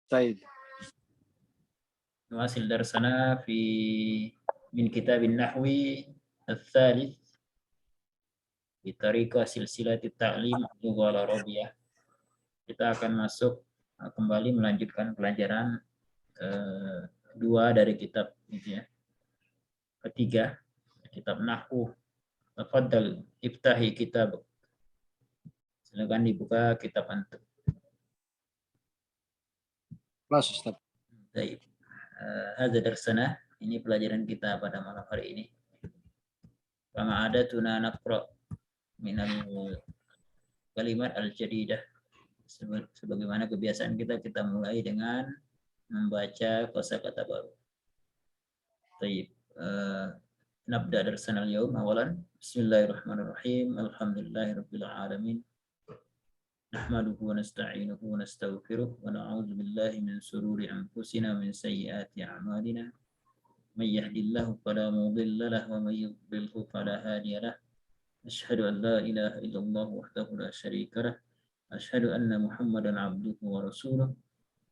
طيب. نواصل درسنا من كتاب النحو الثالث بطريقة سلسلة التعليم اللغة العربية. Kita akan masuk kembali melanjutkan pelajaran kedua dari kitab gitu ya. Ketiga, kitab Nahwu. Tafadhal iftahi kitab. Silakan dibuka kitab antum. Kelas Ustaz. Baik. Hadza darsana, ini pelajaran kita pada malam hari ini. Kama adatuna naqra minal kalimat al-jadidah. Sebagaimana kebiasaan kita mulai dengan membaca kosakata baru. Baik. Nabda darsana al-yawm awalan. Bismillahirrahmanirrahim. Alhamdulillahirabbil alamin. نحمده ونستعينه ونستغفره ونعوذ بالله من شرور أنفسنا ومن سيئات أعمالنا من يهد الله فلا مضل له ومن يضلل فلا هادي له أشهد أن لا إله إلا الله وحده لا شريك له أشهد أن محمدا عبده ورسوله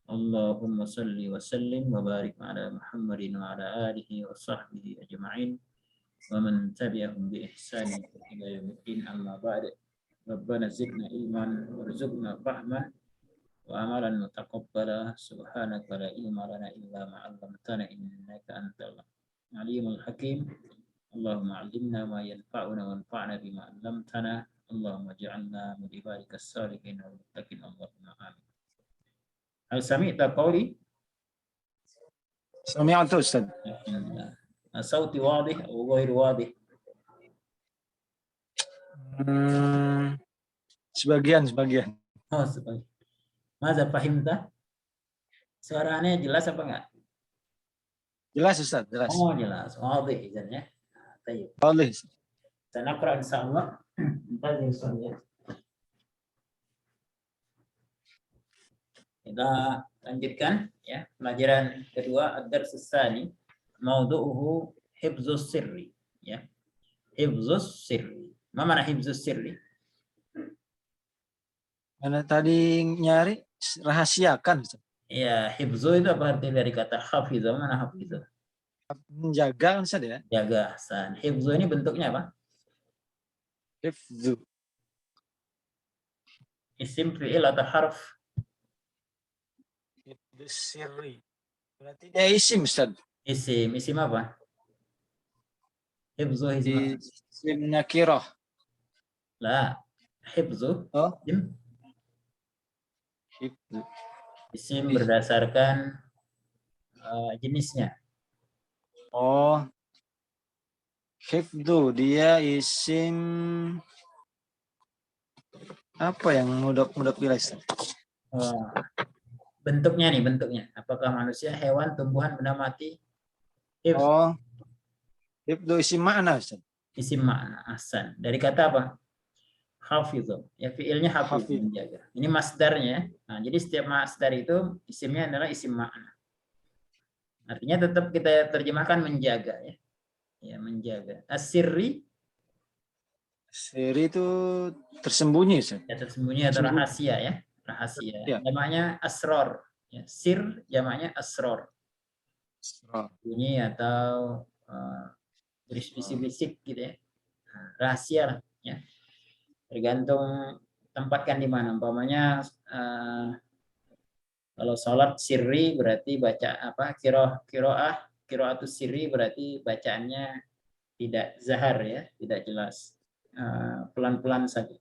اللهم صل وسلم وبارك على محمد وعلى آله وصحبه أجمعين ومن تبعهم بإحسان إلى يوم الدين أما بعد ربنا زدنا علما وارزقنا فهما وعملا متقبلا سبحانك لا علم لنا الا ما علمتنا انك انت العليم الحكيم اللهم علمنا ما ينفعنا وانفعنا بما علمتنا اللهم اجعلنا من عبادك الصالحين والمتقين اللهم امين. هل سمعت قولي؟ سمعت Ustaz. صوتي واضح او غير واضح؟ Sebagian. Oh, sebagai. Maza fahimta? Suaranya jelas apa enggak? Jelas Ustaz, jelas. Oh, jelas. Wadah izan ya. Baik. Boleh. Sanaqra insyaallah. Entazir soalnya. Kita lanjutkan ya pelajaran kedua ad-dars tsani maudu'uhu hifzus sirri ya. Hifzus sirri. Ma mana hifzus sirri? Mana tadi nyari rahasiakan Ustaz. Ya, hifzu itu apa arti dari kata hafizah? Mana hafizah? Menjaga kan Ustaz ya? Jaga. Hifzu ini bentuknya apa? Hifzu. Isim fi'il atau harf? Hifzus sirri. Berarti dia isim Ustaz. Isim apa? Hifzu isim apa? Isim nakirah. La. Hifzu. Oh. Isim. Hifzu. Isim berdasarkan jenisnya. Oh. Hifzu dia isim apa yang mudah pilih Ustaz? Bentuknya. Apakah manusia, hewan, tumbuhan, benda mati? Hifz. Oh. Hifzu isim makna Ustaz. Isim makna. Ahsan. Dari kata apa? Hafidhu. Ya, fiilnya hafidh, menjaga. Ini masdarnya. Nah, jadi setiap masdar itu isimnya adalah isim makna. Artinya tetap kita terjemahkan menjaga ya. Ya, menjaga. As-sirri. Sirri itu tersembunyi Ustaz. Ya, tersembunyi atau rahasia ya. Rahasia. Ya. Jamaknya asror. Ya, sir jamaknya asror. Bunyi atau bisik-bisik gitu ya. Nah, rahasia lah ya. Tergantung tempatkan di mana. Umpamanya kalau sholat sirri berarti baca apa? Qiraatus sirri berarti bacaannya tidak zahar ya, tidak jelas. Pelan-pelan saja.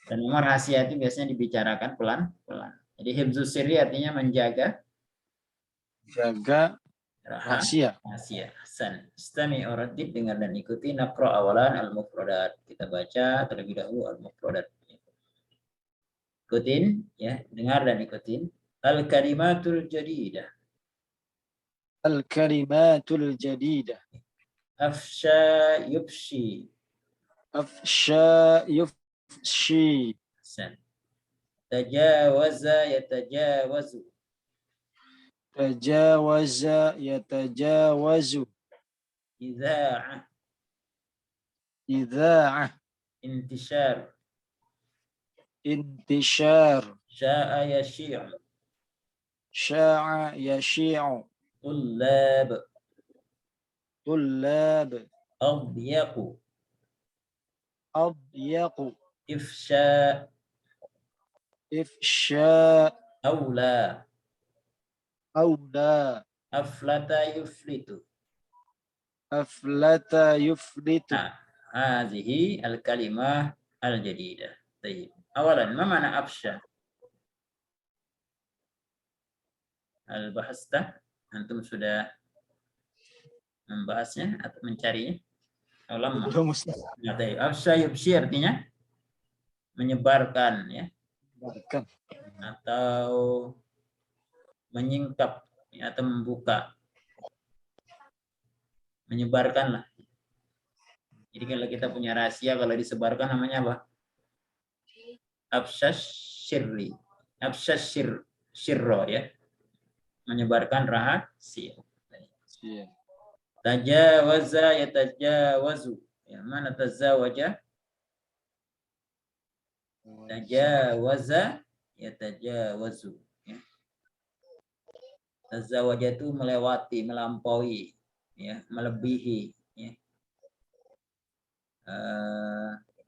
Dan memang rahasia itu biasanya dibicarakan pelan-pelan. Jadi hifzus sirri artinya menjaga rahasia. Hasan. Istami uradid, dengar dan ikuti. Naqra awalan al-mufradat. Kita baca terlebih dahulu al-mufradat. Ikutin ya, dengar dan ikutin. Al-kalimatul jadidah. Al-kalimatul jadidah. Afsha yufshi. Afsha yufshi. Hasan. Tajawaza yatajawazu. Tajawaza yatajawazu. Idza'ah. Idza'ah. Intishar. Intishar. Sya'a yashi'u. sya'a yashi'u, طلاب tullab, أضيق adyaqu, إفشاء ifsha, أولى awda, أفلت يفلت. aflata yuflitu. Nah, هذه الكلمة الجديدة. طيب. أولا ما معنى أفشى؟ هل بحثت؟ أنتم sudah membahasnya atau mencarinya? Oh, lama. Belum Ustaz. Nah, baik. Afsha yubshi artinya menyebarkan ya, Bahkan. atau menyingkap ya, atau membuka. Menyebarkan lah. Jadi kalau kita punya rahasia, kalau disebarkan namanya apa? Afsha syirri. Afsha syirro ya. Menyebarkan rahasia. Iya. Tajawaza yatajawazu. Ya, mana tazawaja? Tajawaza yatajawazu. Ya. Tazawaja itu melewati, melampaui, ya, melebihi. Ya.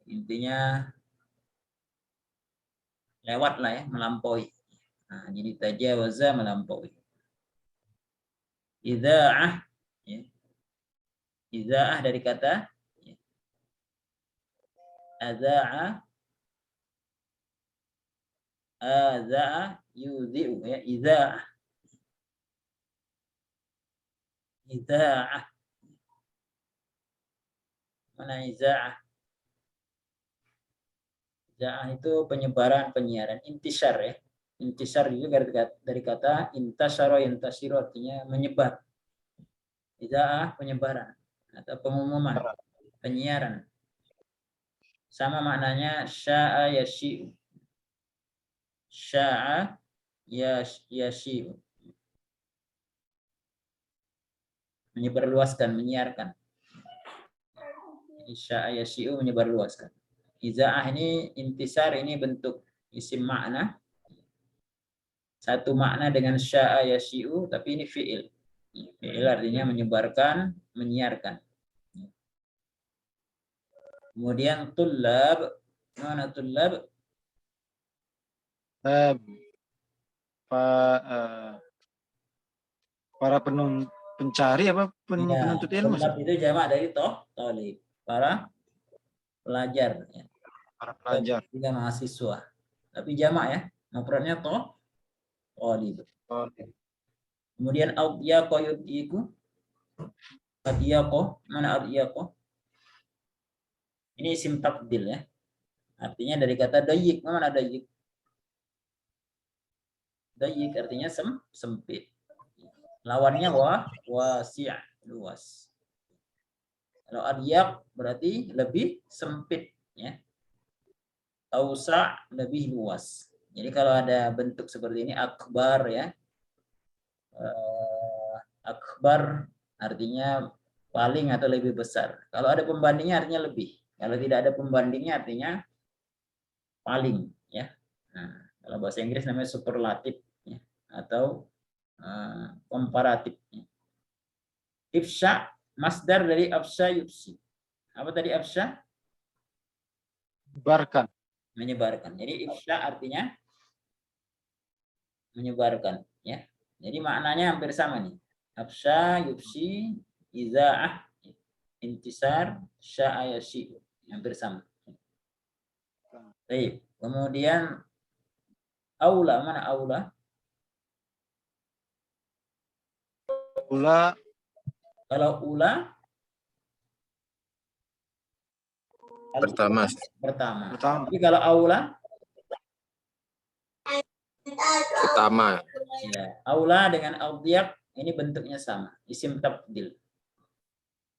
Intinya lewat lah ya, melampaui. Nah, jadi tajawaza melampaui. Idza'ah, ya. Idza'ah dari kata ya. Adza'a, adza'a yudhi'u ya, idza'ah. Idza'ah. Mana idza'ah? Idza'ah itu penyebaran, penyiaran, intisar ya. Intisar juga dari kata intasara yantasiru artinya menyebar. Idza'ah penyebaran atau pengumuman, penyiaran. Sama maknanya sya'a yashi'u. Sya'a yashi'u. Menyebarluaskan, menyiarkan. Sya'a yashi'u menyebarluaskan. Idza'ah ini intisar, ini bentuk isim makna. Satu makna dengan sya'a yashi'u, tapi ini fi'il. Fi'il artinya menyebarkan, menyiarkan. Kemudian tullab, mana tullab? Para pencari apa Ya, penuntut ilmu? tullab itu jamak dari tolib, para pelajar. Ya. Para pelajar. Juga mahasiswa. Tapi jamak ya, mufradnya tolib. Kemudian adyaqo yudiku. Adyaqo, mana adyaqo? Ini isim tabdil ya. Artinya dari kata dayyik, mana dayyik? Dayyik artinya sempit. Lawannya wasi', luas. Kalau adyaq berarti lebih sempit ya. Ausa' lebih luas. Jadi kalau ada bentuk seperti ini akbar ya. Akbar artinya paling atau lebih besar. Kalau ada pembandingnya artinya lebih. Kalau tidak ada pembandingnya artinya paling ya. Nah, kalau bahasa Inggris namanya superlatif ya, atau komparatif. Ya. Ifsha masdar dari afsha yufsi. Apa tadi afsha? Menyebarkan. Menyebarkan. Jadi ifsha artinya menyebarkan ya. Jadi maknanya hampir sama nih. Afsha yufsi idza'ah intisar sya'a yasyi. Hampir sama. Baik. Kemudian aula, mana aula? Ula. Kalau ula Pertama. Tapi kalau aula Pertama. ya, aula dengan audiyaq ini bentuknya sama, isim tabdil.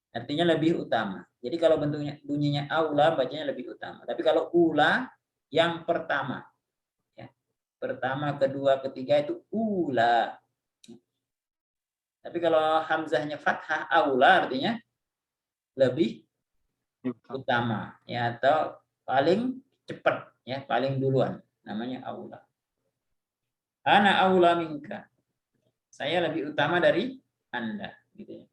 Artinya lebih utama. Jadi kalau bentuknya bunyinya aula bacanya lebih utama. Tapi kalau ula yang pertama. Ya. Pertama, kedua, ketiga itu ula. Tapi kalau hamzahnya fathah aula artinya lebih utama ya, atau paling cepat ya, paling duluan, namanya aula. Ana aula minka. Saya lebih utama dari Anda. Gitu ya.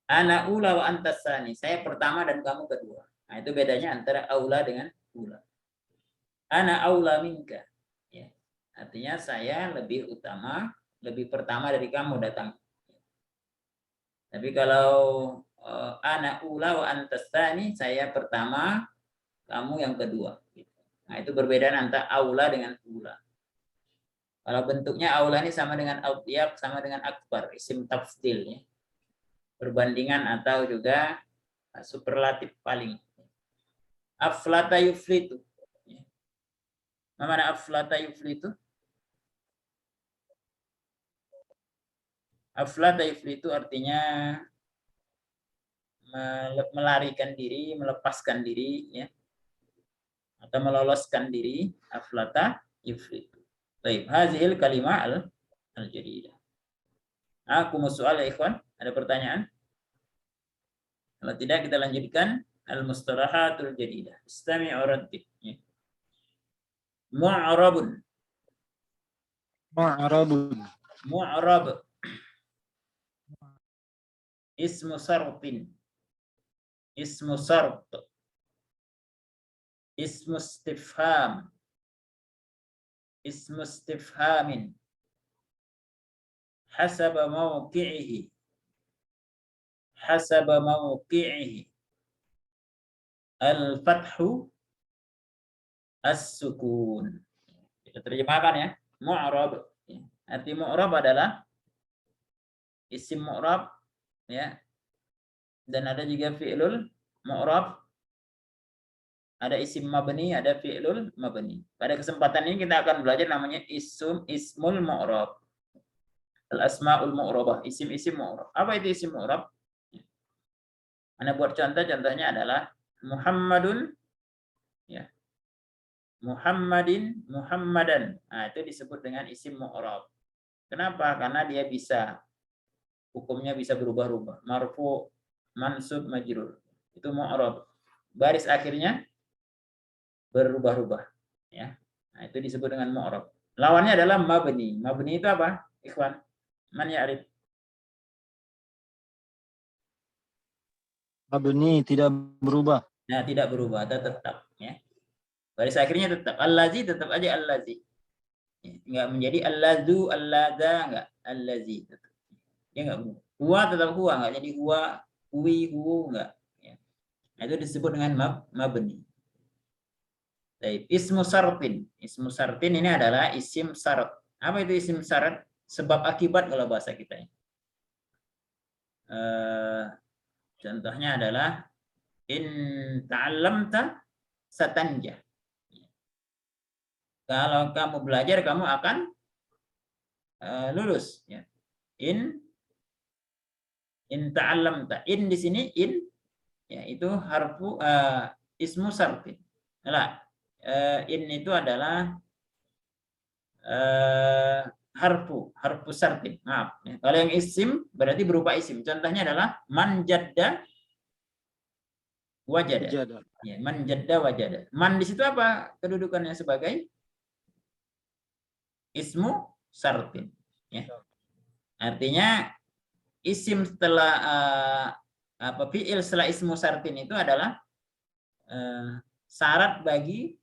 Ana ula wa antas tsani. Saya pertama dan kamu kedua. Nah, itu bedanya antara aula dengan ula. Ana aula minka. Ya. Artinya saya lebih utama, lebih pertama dari kamu datang. Tapi kalau ana ula wa antas tsani, saya pertama, kamu yang kedua. Nah, itu perbedaan antara aula dengan ula. Kalau bentuknya aula ini sama dengan autiyab, sama dengan akbar, isim tafdil ya. Perbandingan atau juga superlatif paling. Aflata yuflitu. Mana aflata yuflitu? Aflata yuflitu artinya melarikan diri, melepaskan diri ya. Atau meloloskan diri, aflata yuflitu. Baik, hazil kalimah al-jadidah. Aku mau soal ya ikhwan, ada pertanyaan? Kalau tidak kita lanjutkan al-mustalahatul jadidah. Istami'u rattib. Mu'rabun. Mu'rabun. Mu'rab. Ismu sarfin. Ismu sarf. Ismu istifham. Ismu istifhamin. Hasaba mawqi'ihi. Hasaba mawqi'ihi. Al-fathu as-sukun. Kita terjemahkan ya. Mu'rab. Arti mu'rab adalah isim mu'rab ya. Dan ada juga fi'lul mu'rab. Ada isim mabni, ada fi'lul mabni. Pada kesempatan ini kita akan belajar namanya ismul mu'rab. Al-asma'ul mu'rabah, isim-isim mu'rab. Apa itu isim mu'rab? Anda buat contoh, contohnya adalah Muhammadun ya. Muhammadin, Muhammadan. Nah, itu disebut dengan isim mu'rab. Kenapa? Karena dia bisa hukumnya bisa berubah-ubah. Marfu, mansub, majrur. Itu mu'rab. Baris akhirnya berubah-ubah ya. Nah, itu disebut dengan mu'rab. Lawannya adalah mabni. Mabni itu apa? Ikhwan, man ya'rif? Mabni tidak berubah. Nah, tidak berubah atau tetap ya. Baris akhirnya tetap. Allazi tetap aja allazi. Ya, enggak menjadi allazu, alladza, enggak allazi tetap. Dia enggak berubah. Huwa tetap huwa, enggak jadi huwa, huwi, hu, enggak ya. Nah, itu disebut dengan mabni. Baik, ismu sartin. Ismu sartin ini adalah isim syarat. Apa itu isim syarat? Sebab akibat kalau bahasa kita. Contohnya adalah in ta'allamta satanja. Kalau kamu belajar, kamu akan lulus. Ya. In ta'allamta. In di sini in, ya itu harfu ismu sartin. Nah, in itu adalah harfu sartin. Maaf. Ya. Kalau yang isim berarti berupa isim. Contohnya adalah man jadda wajada. Ya, man jadda wajada. Man di situ apa kedudukannya sebagai ismu sartin. Ya. Artinya isim setelah fi'il setelah ismu sartin itu adalah syarat bagi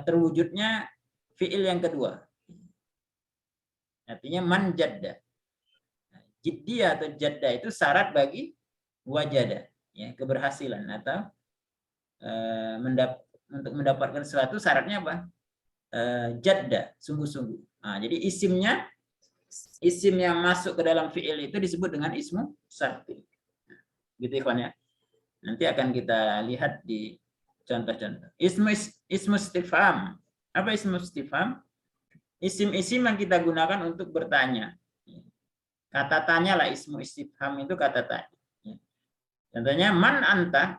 terwujudnya fi'il yang kedua. Artinya man jadda. Jiddiyah atau jadda itu syarat bagi wajada, ya, keberhasilan atau untuk mendapatkan sesuatu syaratnya apa? Jadda, sungguh-sungguh. Nah, jadi isim yang masuk ke dalam fi'il itu disebut dengan ismu sartin. Gitu ikhwan ya. Nanti akan kita lihat di contoh-contoh. Ismu istifham. Apa ismu istifham? Isim-isim yang kita gunakan untuk bertanya. Kata tanya lah, ismu istifham itu kata tanya. Contohnya man anta.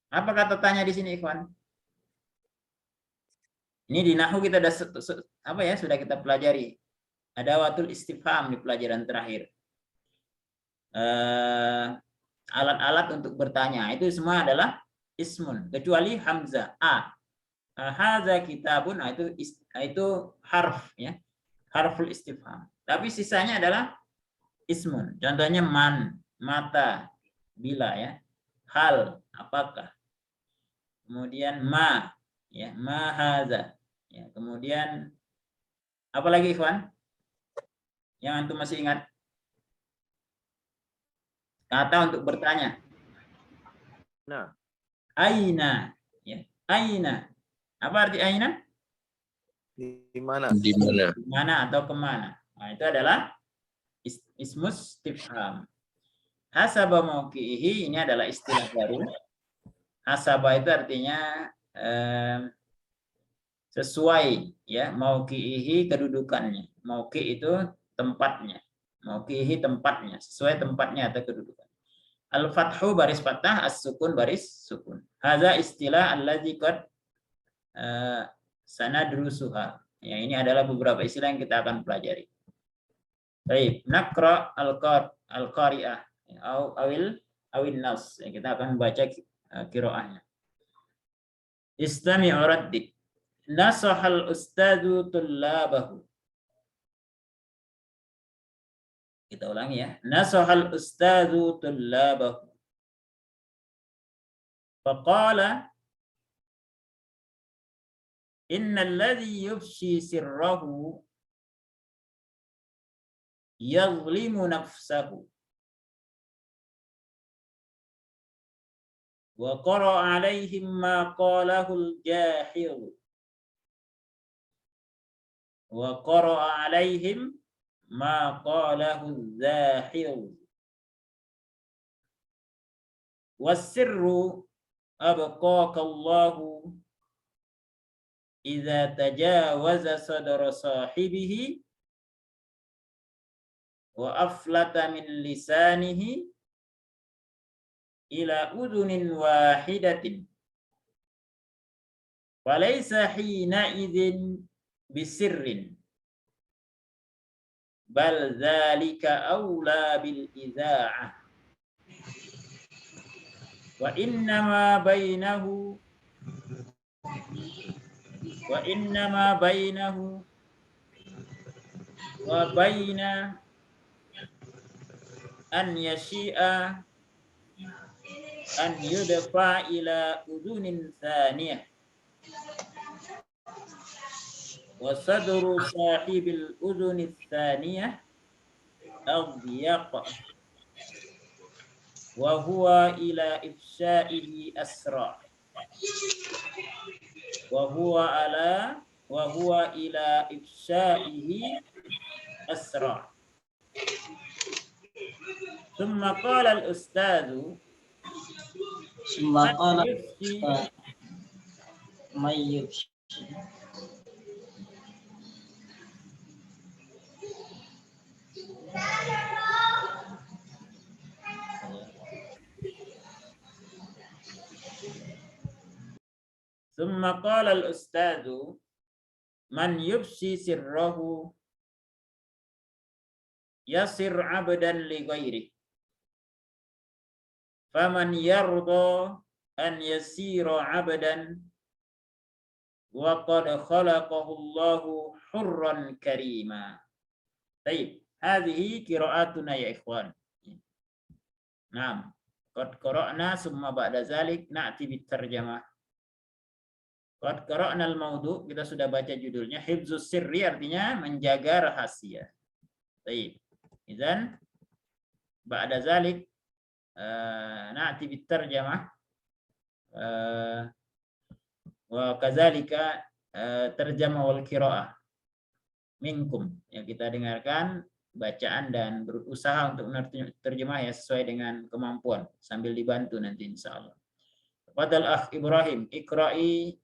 Apa kata tanya di sini ikhwan? Ini di nahwu kita sudah kita pelajari. Ada watul istifham di pelajaran terakhir. Alat-alat untuk bertanya itu semua adalah ismun kecuali hamzah a. hadza kitabun, itu harf ya, harful istifham. Tapi sisanya adalah ismun. Contohnya man, mata, bila ya, hal, apakah. Kemudian ma, ya, ma hadza. Ya, kemudian apa lagi ikhwan? Yang antum masih ingat? Kata untuk bertanya. Nah, Aina, ya, aina. Apa arti aina? di mana? Di mana atau kemana? Nah, itu adalah ismus istifham. Hasaba mauqi'ihi, ini adalah istilah baru. Hasaba itu artinya sesuai ya, mauqi'ihi kedudukannya. Mauqi' itu tempatnya. Mauqi'ihi tempatnya, sesuai tempatnya atau kedudukan. Al-fathu baris fathah, as-sukun baris sukun. Hadza istilah allazi qad sanadrusuha. Ya, ini adalah beberapa istilah yang kita akan pelajari. Baik, naqra al-qari'ah awil nas. Ya, kita akan membaca qiraahnya. Istami' raddid. Nasahal ustadu tullabahu. Kita ulangi ya. Nasahal ustadu tullabahu. Faqala innal ladzi yufshi sirrahu yazlimu nafsahu. Wa qara'a alaihim ma qalahu al-jahil. Wa qara'a alaihim ma qalahu az-zahil. Was-sirru abqaka Allahu idza tajawaza sadra sahibihi wa aflata min lisanihi ila udhunin wahidatin. Falaysa hina idzin bisirrin bal dzalika aula bil idza'ah wa innama bainahu wa baina an yashi'a an yudfa ila udhunin thaniyah wa sadru sahibil udhuni thaniyah adiyaq wa huwa ila ifsha'ihi asra wa huwa ila ifsha'ihi asra. Thumma qala al-ustadzu Mayyubshi. Thumma qala al-ustadzu man yubsi sirrahu yasir abdan li ghairi faman yarda an yasira abdan wa qad khalaqahu Allahu hurran karima. Baik, hadhihi qira'atuna ya ikhwan. Naam, qad qara'na summa ba'da zalik na'ti bit tarjamah. Qad qara'na al-mawdu', kita sudah baca judulnya. Hifzus sirri artinya menjaga rahasia. Baik. Idzan ba'da zalik na'ti bit tarjamah wa kadzalika tarjamah wal qiraah minkum. Ya, kita dengarkan bacaan dan berusaha untuk menerjemah ya sesuai dengan kemampuan sambil dibantu nanti insyaallah. Fadal akh Ibrahim, iqra'i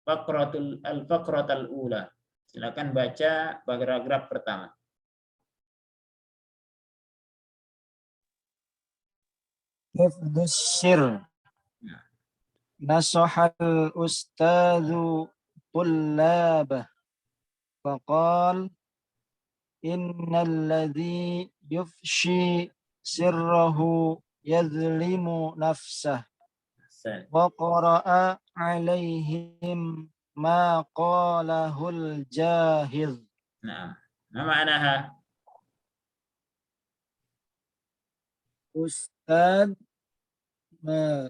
al-faqratul ula. Silakan baca paragraf pertama. Hifdzus sir. Nasahal ustadzu tullabah. Faqal innal ladzi yufshi sirrahu yazlimu nafsah. Wa qara'a alaihim ma qalahul jahiz. Nah, ma ma'naha?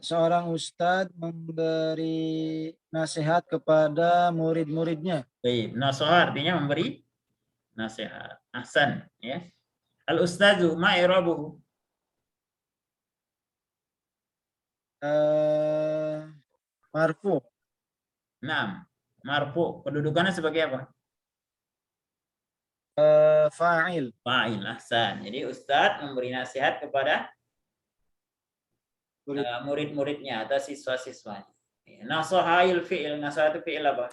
Seorang ustadz memberi nasihat kepada murid-muridnya. Baik, nasoha artinya memberi nasihat. Ahsan, ya. Al ustazu ma i'rabuhu? Marfu. Naam, marfu. Kedudukannya sebagai apa? Fa'il. Fa'il, ahsan. Jadi ustadz memberi nasihat kepada murid-muridnya atau siswa-siswanya. Nasohail fi'il, nasoha itu fi'il apa?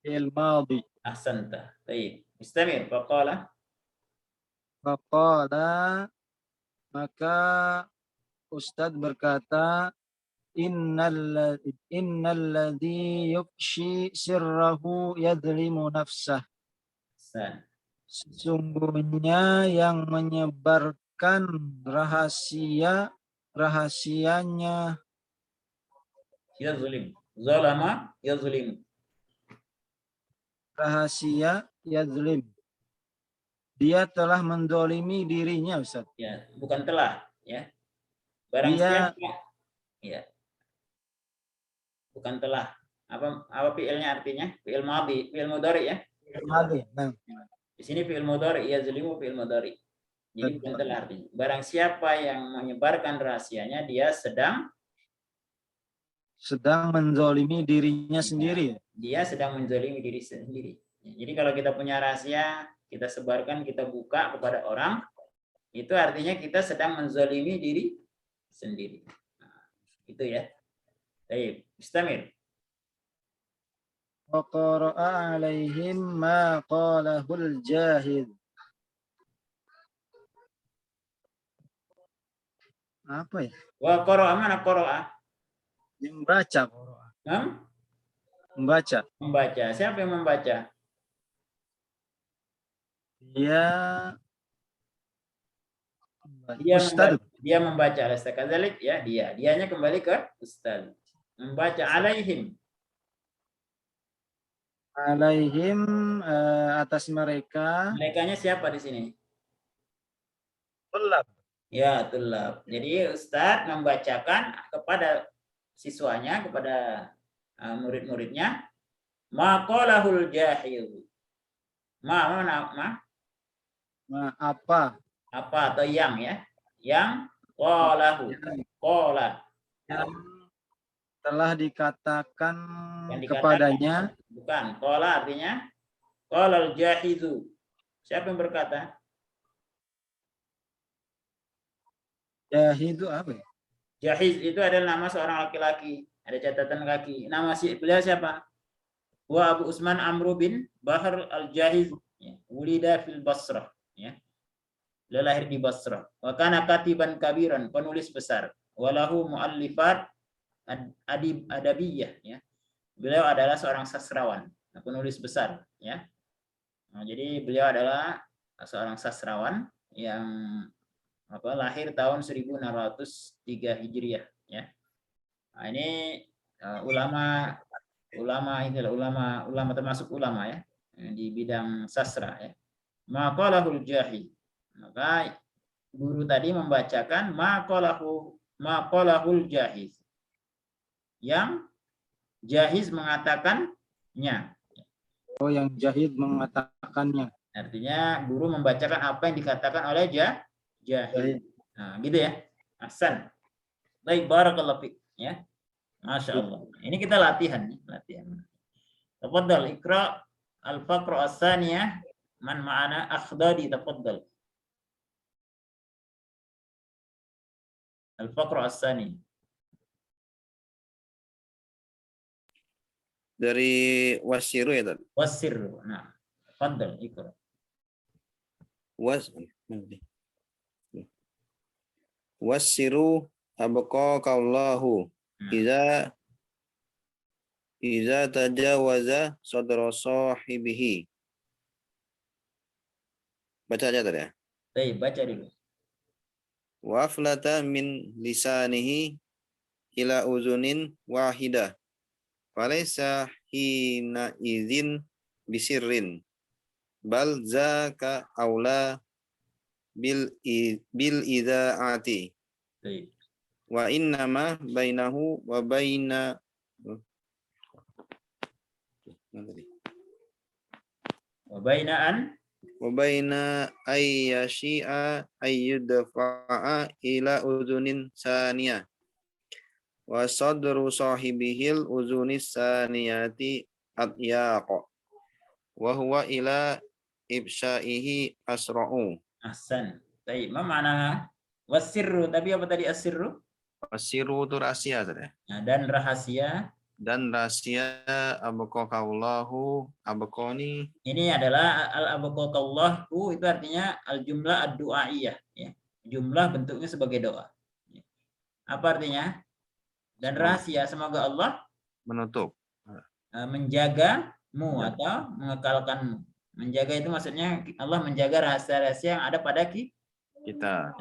Fi'il madhi. Ahsanta. Baik. Istamir. Faqala. Faqala, maka ustadz berkata, innalladzi yufshi sirrahu yadlimu nafsah. Ahsan. Sesungguhnya yang menyebarkan rahasianya Yazlim. Zalama yazlim. rahasia yazlim. Dia telah mendolimi dirinya, Ustaz. Ya, bukan telah, ya. Barang Dia siapa, ya. Bukan telah. Apa fi'ilnya artinya? Fi'il madhi, fi'il mudhari ya. nah, Di sini fi'il mudhari, yazlimu fi'il mudhari. Jadi bukan telah artinya. Barang siapa yang menyebarkan rahasianya, dia sedang mendolimi dirinya sendiri. Dia sedang menzalimi diri sendiri. Jadi kalau kita punya rahasia, kita sebarkan, kita buka kepada orang, itu artinya kita sedang menzalimi diri sendiri. Nah, itu ya. Baik, istamir. Wa qara'a alaihim ma qalahul jahil. Apa ya? Wa qara'a, mana qara'a? Yang baca. Membaca. Membaca. Siapa yang membaca? Dia membaca. Lasta kadzalik, ya, dianya kembali ke ustaz. Membaca alaihim. Alaihim atas mereka. Merekanya siapa di sini? Tulab. Ya, tulab. Jadi ustaz membacakan kepada siswanya, kepada murid-muridnya, maqalahul jahil. Apa atau yang, ya, yang qalahu, qala, yang telah dikatakan kepadanya. Bukan, qala artinya qalal jahizu. Siapa yang berkata? Jahidu apa ya? Jahiz itu adalah nama seorang laki-laki. Ada catatan kaki. Nama beliau siapa? Wa Abu Usman Amru bin Bahr al-Jahiz. Ya. Wulida fil Basrah. Ya. Beliau lahir di Basrah. Wa kana katiban kabiran, penulis besar. Walahu muallifat adabiyah. Ya. Beliau adalah seorang sastrawan, penulis besar. Ya. Nah, jadi beliau adalah seorang sastrawan yang lahir tahun 1603 Hijriah, ya. Nah, ini ulama termasuk ulama, ya, di bidang sastra, ya. Maqalahul jahi. Maka guru tadi membacakan maqalahul jahiz. Yang jahiz mengatakannya. Oh, yang jahid mengatakannya. Artinya guru membacakan apa yang dikatakan oleh jahil. Nah, gitu ya. Ahsan. Baik, barakallahu fiik, ya. Masya Allah. Ini kita latihan. Tafadhal ikra al-faqra as-saniyah man ma'ana akhdadi, tafadhal. Al-faqra as-saniyah. Dari wasiru ya, Tad? Wasirru. Nah, tafadhal ikra. Wasiru abqakallahu iza tajawaza sadra sahibihi. Baca aja tadi ya. Baik, baca dulu. Waflata min lisanihi ila uzunin wahidah. Walaysa hina izin bisirrin. Bal zaka aula bil idaati. Baik. Wa innama bainahu wa baina Wa bainaan ayyashi'a ayyudfa'a ila uzunin saniyah. Wa sadru sahibihil uzunis saniyati atyaqa. Wa huwa ila ibsya'ihi asra'u. ahsan. Baik, ma makna wasirru, tapi apa tadi asirru? Wasiru itu rahasia saudara. Nah, dan rahasia Dan rahasia abqaqallahu abqani. ini adalah al-abqaqallahu, itu artinya al-jumlah ad-du'aiyah ya. Jumlah bentuknya sebagai doa. Apa artinya? Dan rahasia semoga Allah Menutup. menjagamu atau mengekalkanmu. Menjaga itu maksudnya Allah menjaga rahasia-rahasia yang ada pada Kita.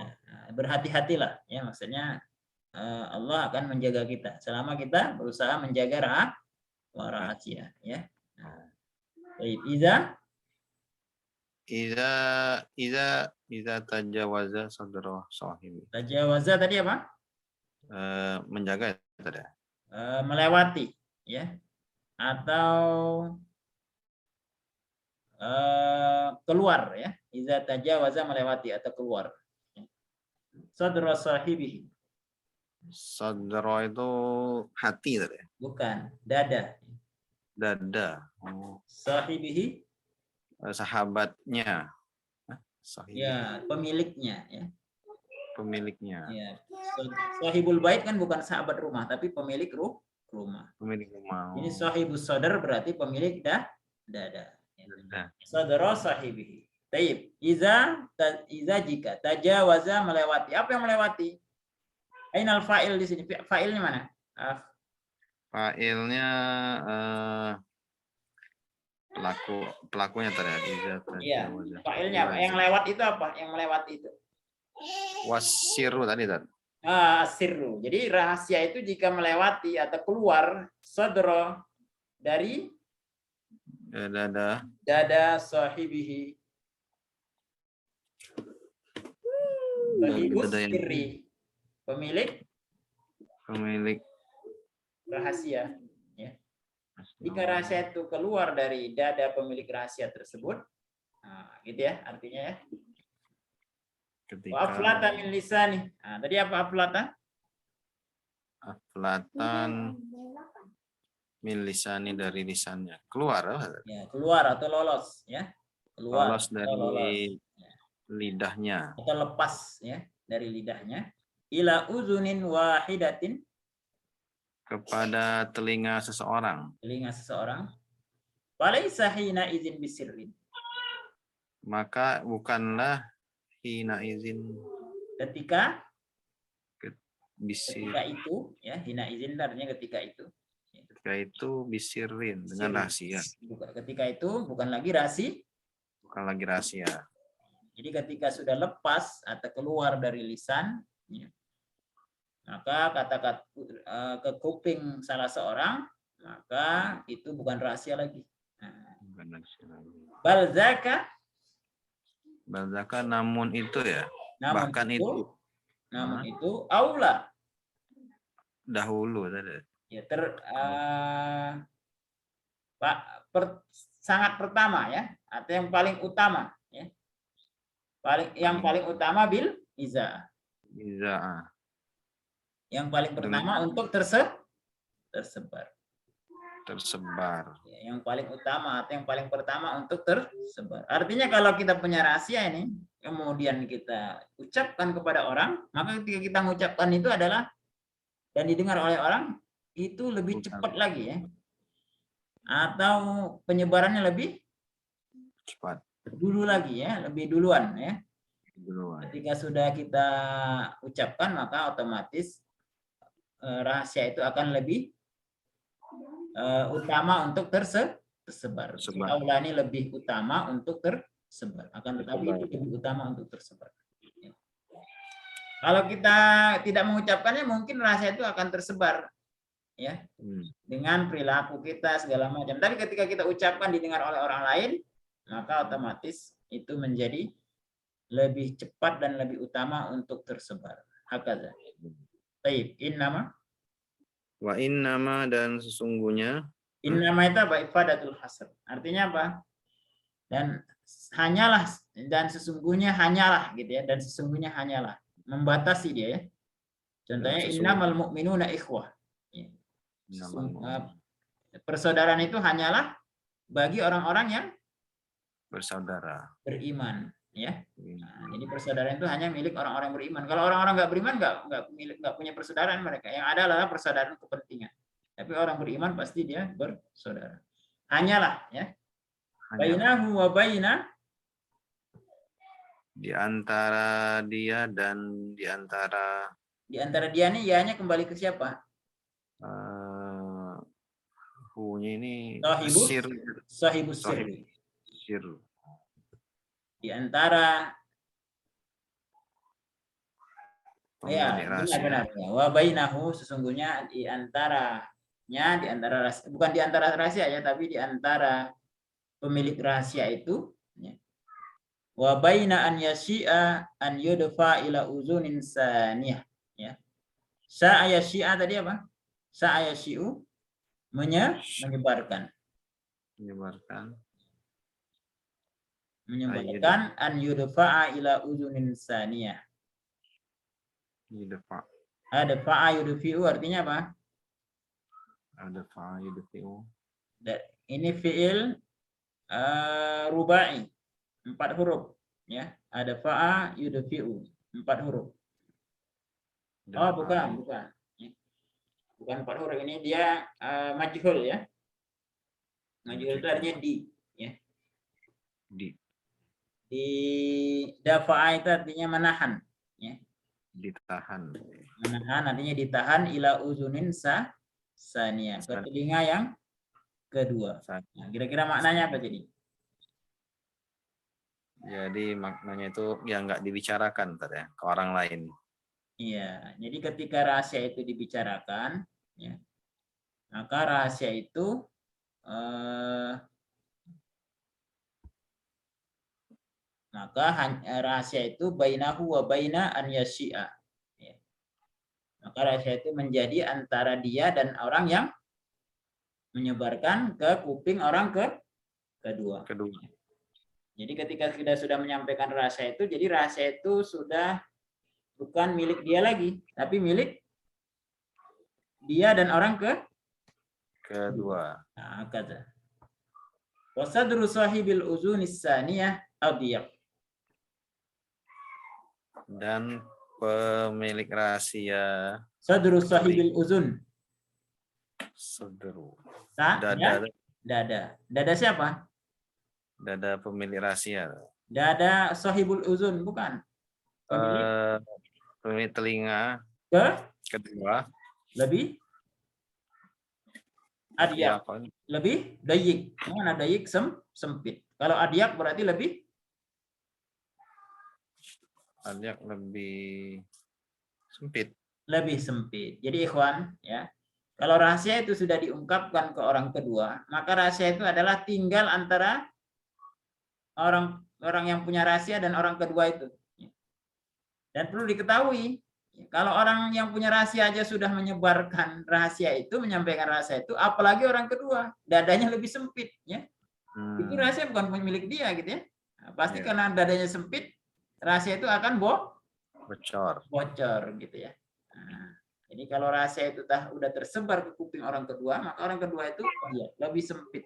berhati-hatilah ya, maksudnya Allah akan menjaga kita selama kita berusaha menjaga rahasia ya. Baik, Iza tajawaza sadra sahibi. tajawaza tadi apa? Menjaga saudara. Melewati ya, atau keluar ya. Iza tajawaza melewati atau keluar. Sadra sahibihi. Sadra itu hati saudara. Bukan, dada. Dada. Oh. Sahibihi Sahabatnya. Sahibi. ya, pemiliknya ya. Pemiliknya. Ya. Sahibul bait kan bukan sahabat rumah, tapi pemilik rumah. Pemilik rumah. Ini sahibus sadar berarti pemilik dada. Dada. Sadara sahibihi. Taib. Iza jika tajawaza melewati. Apa yang melewati? Ainal fa'il di sini. Fa'ilnya mana? Fa'ilnya pelakunya tadi. Iya. Fa'ilnya apa? Yang lewat itu apa? Yang melewati itu. Wasiru tadi tadi. Sirru. Jadi rahasia itu jika melewati atau keluar sadra dari dada sahibihi. Sahibus sirri. Pemilik rahasia ya. Jika rahasia itu keluar dari dada pemilik rahasia tersebut, nah, gitu ya artinya ya. Aflata min lisani. Nah, tadi apa aflata? Aflatan min lisani, dari lisannya. Keluar. Ya, keluar atau lolos ya. Keluar. Lolos dari lidahnya. Atau lepas ya dari lidahnya. Ila uzunin wahidatin, kepada telinga seseorang. Telinga seseorang. Walaysa hina izin bisirrin. Maka bukanlah hina izin Ketika bisir. ketika itu ya, hina izin artinya ketika itu. Ketika itu bisirin, dengan rahasia. Ketika itu bukan lagi rahasia. Bukan lagi rahasia. Jadi ketika sudah lepas atau keluar dari lisan, ya, maka kata-kata ke kuping salah seorang, maka itu bukan rahasia lagi. Balzaka, namun itu ya. Bahkan itu. Namun itu aula. Dahulu tadi. Ya sangat pertama ya, atau yang paling utama ya. Yang paling utama bil iza. Iza. Yang paling pertama untuk tersebar. Ya, yang paling utama atau yang paling pertama untuk tersebar. Artinya kalau kita punya rahasia ini, kemudian kita ucapkan kepada orang, maka ketika kita mengucapkan itu adalah dan didengar oleh orang, itu lebih cepat lagi ya. Atau penyebarannya lebih cepat. Dulu lagi ya, lebih duluan ya. Duluan. Ketika sudah kita ucapkan, maka otomatis rahasia itu akan lebih utama untuk tersebar. Aula ini lebih utama untuk tersebar. Akan tetapi itu lebih utama untuk tersebar. Kalau kita tidak mengucapkannya mungkin rahasia itu akan tersebar ya dengan perilaku kita segala macam. Tapi ketika kita ucapkan didengar oleh orang lain, maka otomatis itu menjadi lebih cepat dan lebih utama untuk tersebar. Hakaza. Baik, innama. Wa innama dan sesungguhnya. Innama itu apa? Ifadatul hasr. Artinya apa? Dan hanyalah dan sesungguhnya hanyalah gitu ya, dan sesungguhnya hanyalah. Membatasi dia ya. Contohnya innamal mu'minuna ikhwah. Ya. Persaudaraan itu hanyalah bagi orang-orang yang bersaudara, beriman ya. Nah, jadi persaudaraan itu hanya milik orang-orang beriman. Kalau orang-orang nggak beriman nggak punya persaudaraan mereka. Yang ada adalah persaudaraan kepentingan. Tapi orang beriman pasti dia bersaudara. Hanyalah ya. Bainahu wa baina, di antara dia dan di antara dia nih ya-nya kembali ke siapa? Hu-nya ini sahibus sir. Di antara ya benar. Wa bainahu sesungguhnya di antaranya, bukan di antara rahasia ya, tapi di antara pemilik rahasia itu ya. Wa baina an yashi'a an yudfa ila uzunin saniyah ya. Sa'a yashi'a tadi apa? Sa'a yashi'u menyebarkan an yudfa'a ila uzunin saniyah. Ada fa'a yudfi'u artinya apa? Ada fa'a yudfi'u. Ini fi'il rubai 4 huruf ya. Ada fa'a yudfi'u 4 huruf. Oh bukan. Bukan 4 huruf, ini dia majhul ya. Majhul itu artinya di ya. Di dafa'a itu artinya menahan ya. Ditahan. Menahan artinya ditahan ila uzunin saniyah, ke telinga yang kedua. Nah, kira-kira maknanya apa jadi? Jadi maknanya itu yang nggak dibicarakan tadi ya, ke orang lain. Iya, jadi ketika rahasia itu dibicarakan, ya, maka rahasia itu bainahu wa baina an yashi'a. Ya. Maka rahasia itu menjadi antara dia dan orang yang menyebarkan ke kuping orang kedua. Jadi ketika kita sudah menyampaikan rahasia itu, jadi rahasia itu sudah bukan milik dia lagi, tapi milik dia dan orang kedua. Nah, kata. Wasadru sahibil uzunis saniyah adiyaq. Dan pemilik rahasia Sadru sahibil uzun. Sadru. Dada. Dada siapa? Dada pemilik rahasia. Dada sahibul uzun bukan. Pemilik telinga kedua lebih adiyaq. Lebih dayik. Mana dayik sempit. Kalau adiyaq berarti lebih adiyaq lebih sempit. Lebih sempit. Jadi ikhwan ya. Kalau rahasia itu sudah diungkapkan ke orang kedua, maka rahasia itu adalah tinggal antara orang yang punya rahasia dan orang kedua itu. Dan perlu diketahui, kalau orang yang punya rahasia aja sudah menyebarkan rahasia itu, menyampaikan rahasia itu, apalagi orang kedua, dadanya lebih sempit, ya. Itu rahasia bukan milik dia, gitu ya. Nah, pasti karena dadanya sempit, rahasia itu akan bocor, gitu ya. Nah, jadi kalau rahasia itu udah tersebar ke kuping orang kedua, maka orang kedua itu lebih sempit.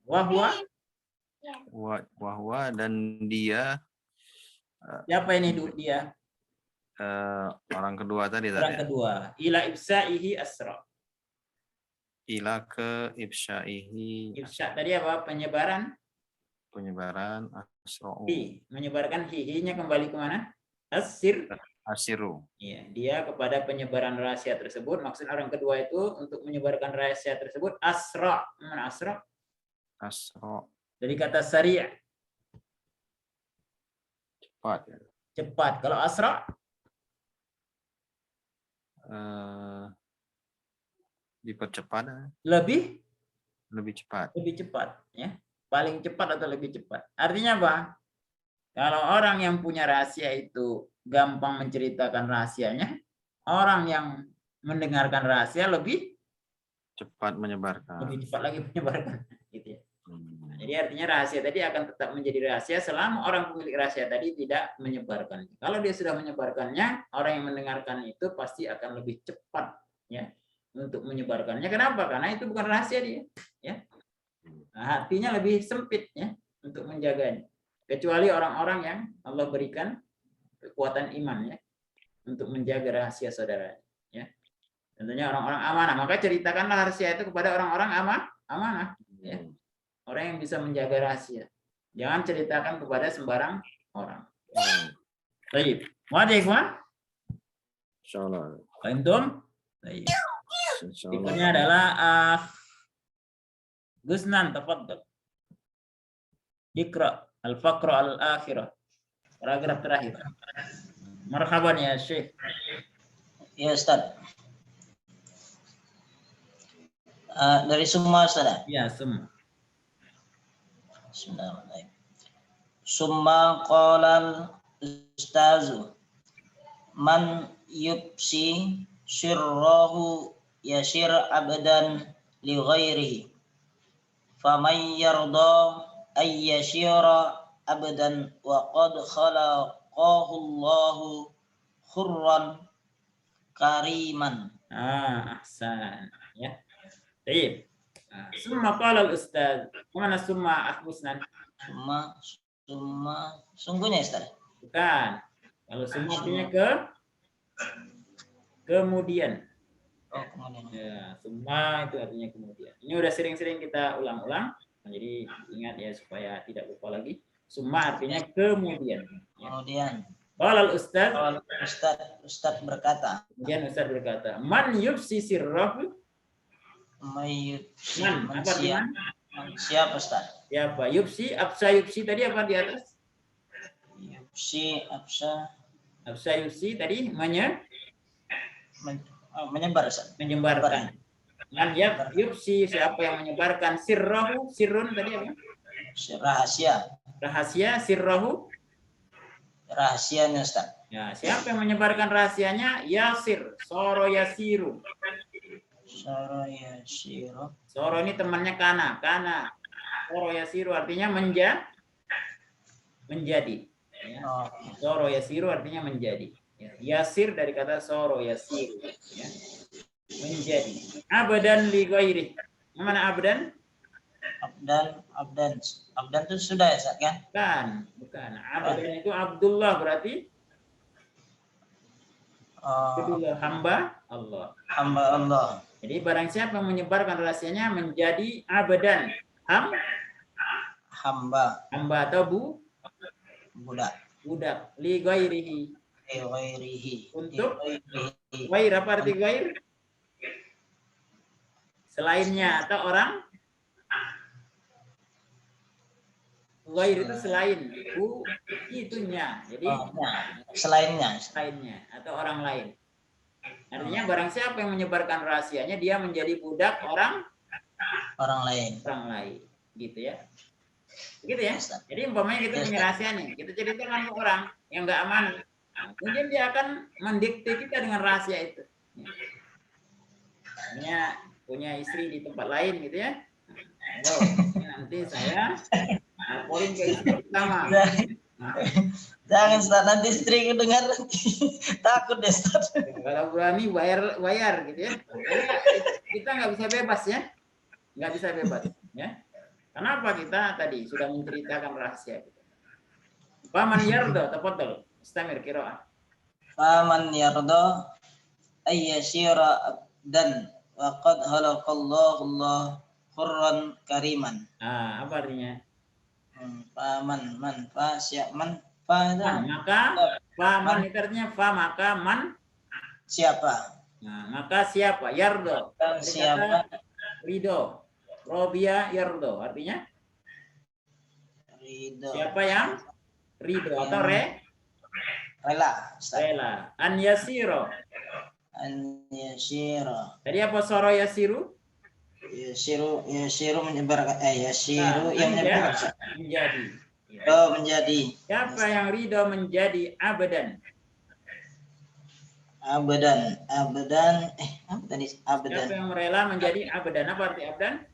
Wahwa dan dia. Siapa ini dia? Orang kedua tadi. Orang kedua. Ila ibsa'ihi asra. Ila ke ibsa'ihi. Ibsa tadi apa? Penyebaran asra. Menyebarkan hihinya kembali ke mana? Asiru. Iya, dia kepada penyebaran rahasia tersebut. Maksud orang kedua itu untuk menyebarkan rahasia tersebut asra. Mana asra? Asra. Dari kata sari'. cepat. Kalau asra? Dipercepat, Lebih lebih cepat. ya. Paling cepat atau lebih cepat. Artinya apa? Kalau orang yang punya rahasia itu gampang menceritakan rahasianya, orang yang mendengarkan rahasia lebih Cepat menyebarkan. cepat lagi menyebarkan, gitu ya. Hmm. Jadi artinya rahasia tadi akan tetap menjadi rahasia selama orang pemilik rahasia tadi tidak menyebarkan. Kalau dia sudah menyebarkannya, orang yang mendengarkan itu pasti akan lebih cepat ya untuk menyebarkannya. Kenapa? Karena itu bukan rahasia dia, ya. Nah, hatinya lebih sempit ya untuk menjaganya. Kecuali orang-orang yang Allah berikan kekuatan iman ya untuk menjaga rahasia saudara ya. Tentunya orang-orang amanah. Maka ceritakanlah rahasia itu kepada orang-orang amanah ya. Orang yang bisa menjaga rahasia. Jangan ceritakan kepada sembarang orang. Baik. Wadah, ikhwan? Insyaallah. Antum? Baik. Insyaallah. Berikutnya adalah Gusnan, tafadhal. Iqra al-faqra al-akhirah. Paragraf terakhir. Marhaban ya Syekh. Ya Ustaz. Dari semua Ustaz. Ya, semua. Bismillahirrahmanirrahim. Summa qalal ustazu man yubsi sirrahu yashir abdan li ghairihi faman yarda ay yashira abdan wa qad khalaqahu Allahu khurran kariman. Ahsan ya. Baik. Summa qala al-ustaz. Mana summa ahbusnan? Summa sungguhnya Ustaz. Bukan. Kalau summa artinya kemudian. Oh, kemudian. Ya, summa itu artinya kemudian. Ini udah sering-sering kita ulang-ulang. Jadi ingat ya supaya tidak lupa lagi. Summa artinya kemudian. Kemudian. Qala al-ustaz. Ustaz berkata. Kemudian ustaz berkata, man yubsi sirrahu. Siapa Ustaz? Siapa? Yubsi, absa yubsi tadi apa di atas? Yubsi, absa. Absa yubsi tadi menyebar Ustaz. Menyebarkan. Man yubsi, siapa yang menyebarkan sirrahu, sirrun tadi apa? Rahasia. Rahasia, sirrahu. Rahasianya Ustaz. Ya, siapa yang menyebarkan rahasianya? Yasir, soro yasiru. Soro yasiru. Soro ini temannya kana. Soro yasiru artinya menjadi. Ya. Soro yasiru artinya menjadi. Ya. Yasir dari kata soro yasiru. Ya. Menjadi. Abdan li ghairi. Mana abdan? Abdan itu sudah ya Ustaz kan? Bukan. Abdan itu Abdullah berarti kedua hamba Allah. Hamba Allah. Jadi barang siapa yang menyebarkan rahasianya menjadi abdan, hamba atau budak li ghairihi. Untuk ghair apa arti ghair? Selainnya atau orang. Ghair itu selain, itunya. Jadi selainnya atau orang lain. Artinya barang siapa yang menyebarkan rahasianya dia menjadi budak orang lain. Gitu ya. Begitu ya. Jadi umpamanya kita punya rahasia nih, kita ceritakan ke orang yang nggak aman. Kemudian dia akan mendikte kita dengan rahasia itu. Punya istri di tempat lain gitu ya. Nanti saya laporin ke istri pertama. Jangan Ustaz, nanti istri dengar nanti takut deh Ustaz. Kalau berani bayar gitu ya. Kita nggak bisa bebas ya. Nggak bisa bebas ya. Kenapa kita tadi sudah menceritakan rahasia kita. Faman yarda, tafadhal. Istamir qiraah. Faman yarda ayyasira dan wa qad khalaqallahu Allah khurran kariman. Apa artinya? Faman maka faman itu artinya maka man siapa? Maka siapa? Yardo. Siapa? Ridho. Robia yardo artinya ridho. Siapa yang ridho atau Rela, Ustaz. Rela. An yasiro. An yasira. Tadi apa soro yasiru? Yasiru menyebar yasiru yang menyebar, Ustaz. Menjadi. Ya. Oh, menjadi. Siapa yang ridho menjadi abadan? Abadan apa tadi Siapa abadan? yang rela menjadi abadan? Apa arti abadan?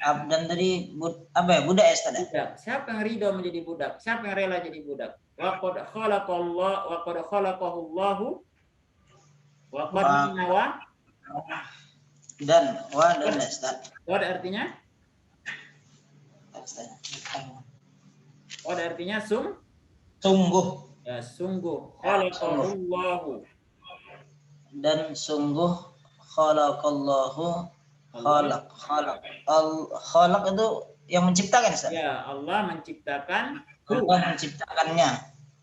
Abdan tadi apa ya? Budak ya, Ustaz? Budak. Siapa yang ridho menjadi budak? Siapa yang rela jadi budak? Wa qad khalaqallahu wa qad nawa. Dan Ustaz. Qad artinya? Qad artinya Sungguh. ya sungguh. Khalaqallahu. Dan sungguh khalaqallahu khalaq itu yang menciptakan, Ustaz. Ya, Allah menciptakan Allah menciptakannya.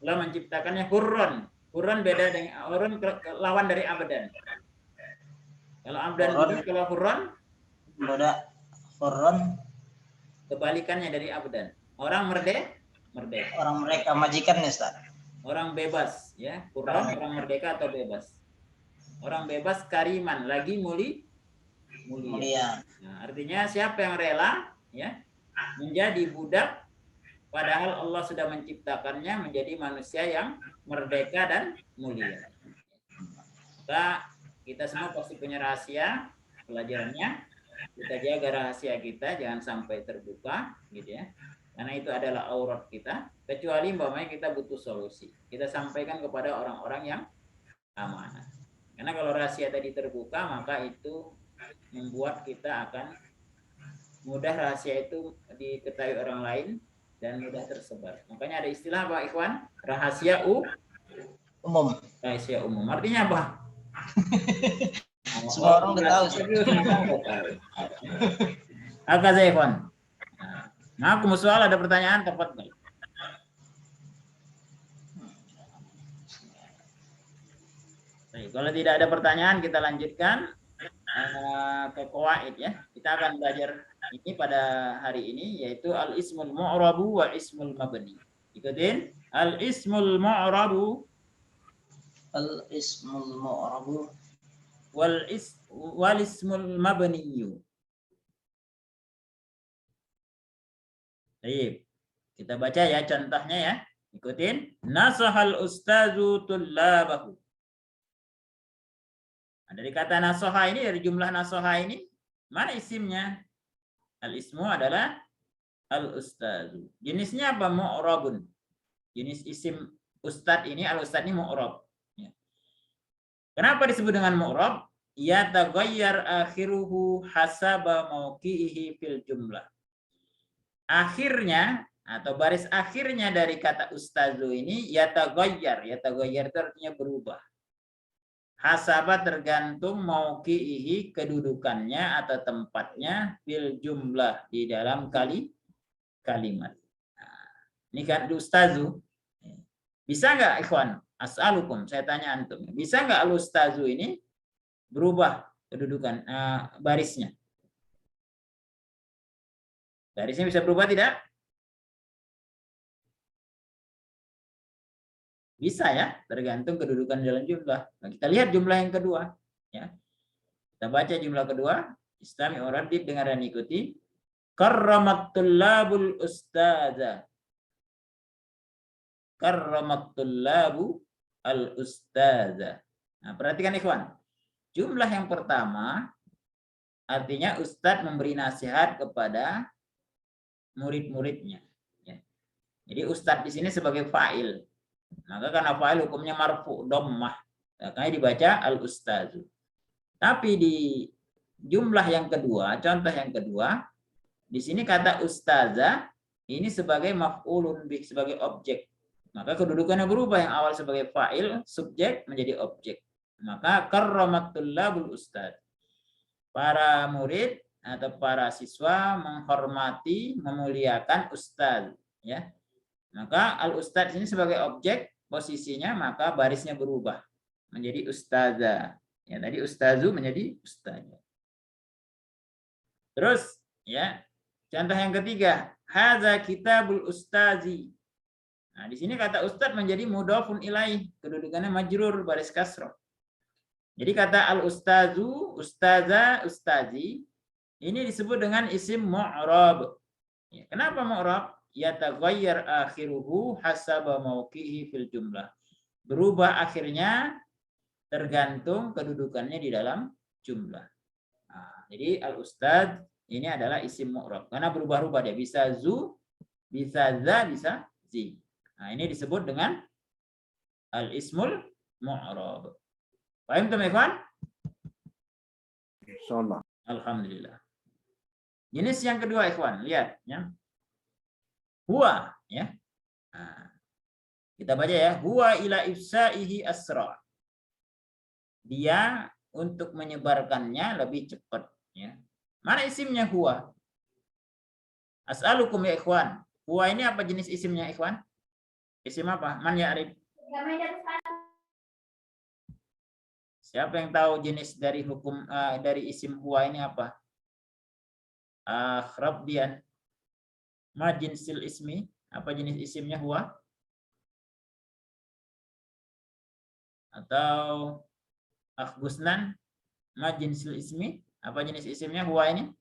Allah menciptakannya hurron. Hurron beda dengan hurron lawan dari abadan. Kalau abadan budak, kalau hurron budak, hurron kebalikannya dari abadan. Orang merdeka. Orang mereka majikannya, Ustaz. Orang bebas, ya. Hurron orang merdeka atau bebas. Orang bebas kariman, lagi mulia. Nah, artinya siapa yang rela, ya, menjadi budak, padahal Allah sudah menciptakannya menjadi manusia yang merdeka dan mulia. Kita semua pasti punya rahasia pelajarannya. Kita jaga rahasia kita, jangan sampai terbuka, gitu ya. Karena itu adalah aurat kita. Kecuali umpamanya kita butuh solusi, kita sampaikan kepada orang-orang yang amanah. Karena kalau rahasia tadi terbuka, maka itu membuat kita akan mudah rahasia itu diketahui orang lain dan mudah tersebar. Makanya ada istilah apa, Ikhwan? Rahasia umum. Rahasia umum. Artinya apa? Semua orang udah tahu. Apa sih, Ikhwan? Nah, aku soal ada pertanyaan tepat nggak? Kalau tidak ada pertanyaan, kita lanjutkan ke qawaid ya. Kita akan belajar ini pada hari ini, yaitu al-ismul mu'rabu wa ismul mabni. Ikutin. Al-ismul mu'rabu wal ismul mabni. Baik. Kita baca ya contohnya ya. Ikutin. Nasahal ustazu tullabahu. Nah, dari kata nasoha ini, dari jumlah nasoha ini, mana isimnya? Al-ismu adalah al-ustazu. Jenisnya apa? Mu'rabun. Jenis isim ustad ini, al-ustad ini mu'rab. Ya. Kenapa disebut dengan mu'rab? Ya taghayyar akhiruhu hasaba mauqi'ihi fil jumlah. Akhirnya, atau baris akhirnya dari kata ustazu ini, ya taghayyar. Ya taghayyar itu artinya berubah. Hasaba tergantung mauqi'ihi kedudukannya atau tempatnya fil jumlah di dalam kalimat. Nah, ini kan ustazu. Bisa nggak ikhwan? As'alukum, saya tanya antum. Bisa nggak al-ustazu ini berubah kedudukan barisnya? Barisnya bisa berubah tidak? Bisa ya, tergantung kedudukan dalam jumlah. Nah, kita lihat jumlah yang kedua. Ya. Kita baca jumlah kedua. Istami uradid, dengar dan ikuti. Karramatul ustaza. Karramatul al ustaza. Nah, perhatikan ikhwan. Jumlah yang pertama artinya ustadz memberi nasihat kepada murid-muridnya. Ya. Jadi ustadz di sini sebagai fa'il. Maka karena fa'il hukumnya marfu dhammah, makanya dibaca al-ustazu. Tapi di jumlah yang kedua, contoh yang kedua, di sini kata ustaza ini sebagai maf'ulun bih, sebagai objek. Maka kedudukannya berubah, yang awal sebagai fa'il, subjek menjadi objek. Maka karramatul ustaz. Para murid atau para siswa menghormati, memuliakan ustaz, ya. Maka al-ustaz ini sebagai objek, posisinya maka barisnya berubah menjadi ustazah. Ya, tadi ustazu menjadi ustazah. Terus ya, contoh yang ketiga, hadza kitabul ustazi. Nah, di sini kata ustad menjadi mudhofun ilaih, kedudukannya majrur baris kasroh. Jadi kata al ustazu, ustaza, ustazi ini disebut dengan isim mu'rab. Ya, kenapa mu'rab? Yataghayyar akhiruhu hasaba mauqihi fil jumlah. Berubah akhirnya tergantung kedudukannya di dalam jumlah. Nah, jadi al ustad ini adalah isim mu'rab karena berubah-ubah, dia bisa zu, bisa za, bisa zi. Nah, ini disebut dengan al-ismul mu'rab. Paham teman ikhwan? Insyaallah. Alhamdulillah. Jenis yang kedua ikhwan, lihat ya. Huwa ya. Nah, kita baca ya, huwa ila ifsaihi asra. Dia untuk menyebarkannya lebih cepat ya. Mana isimnya huwa? As'alukum ya ikhwan. Huwa ini apa jenis isimnya ikhwan? Isim apa? Man ya'rif? Siapa yang tahu jenis dari hukum dari isim huwa ini apa? Rabbian. Ma jinsil ismi? Apa jenis isimnya huwa? Atau Akhgusnan? Ma jinsil ismi? Apa jenis isimnya huwa ini?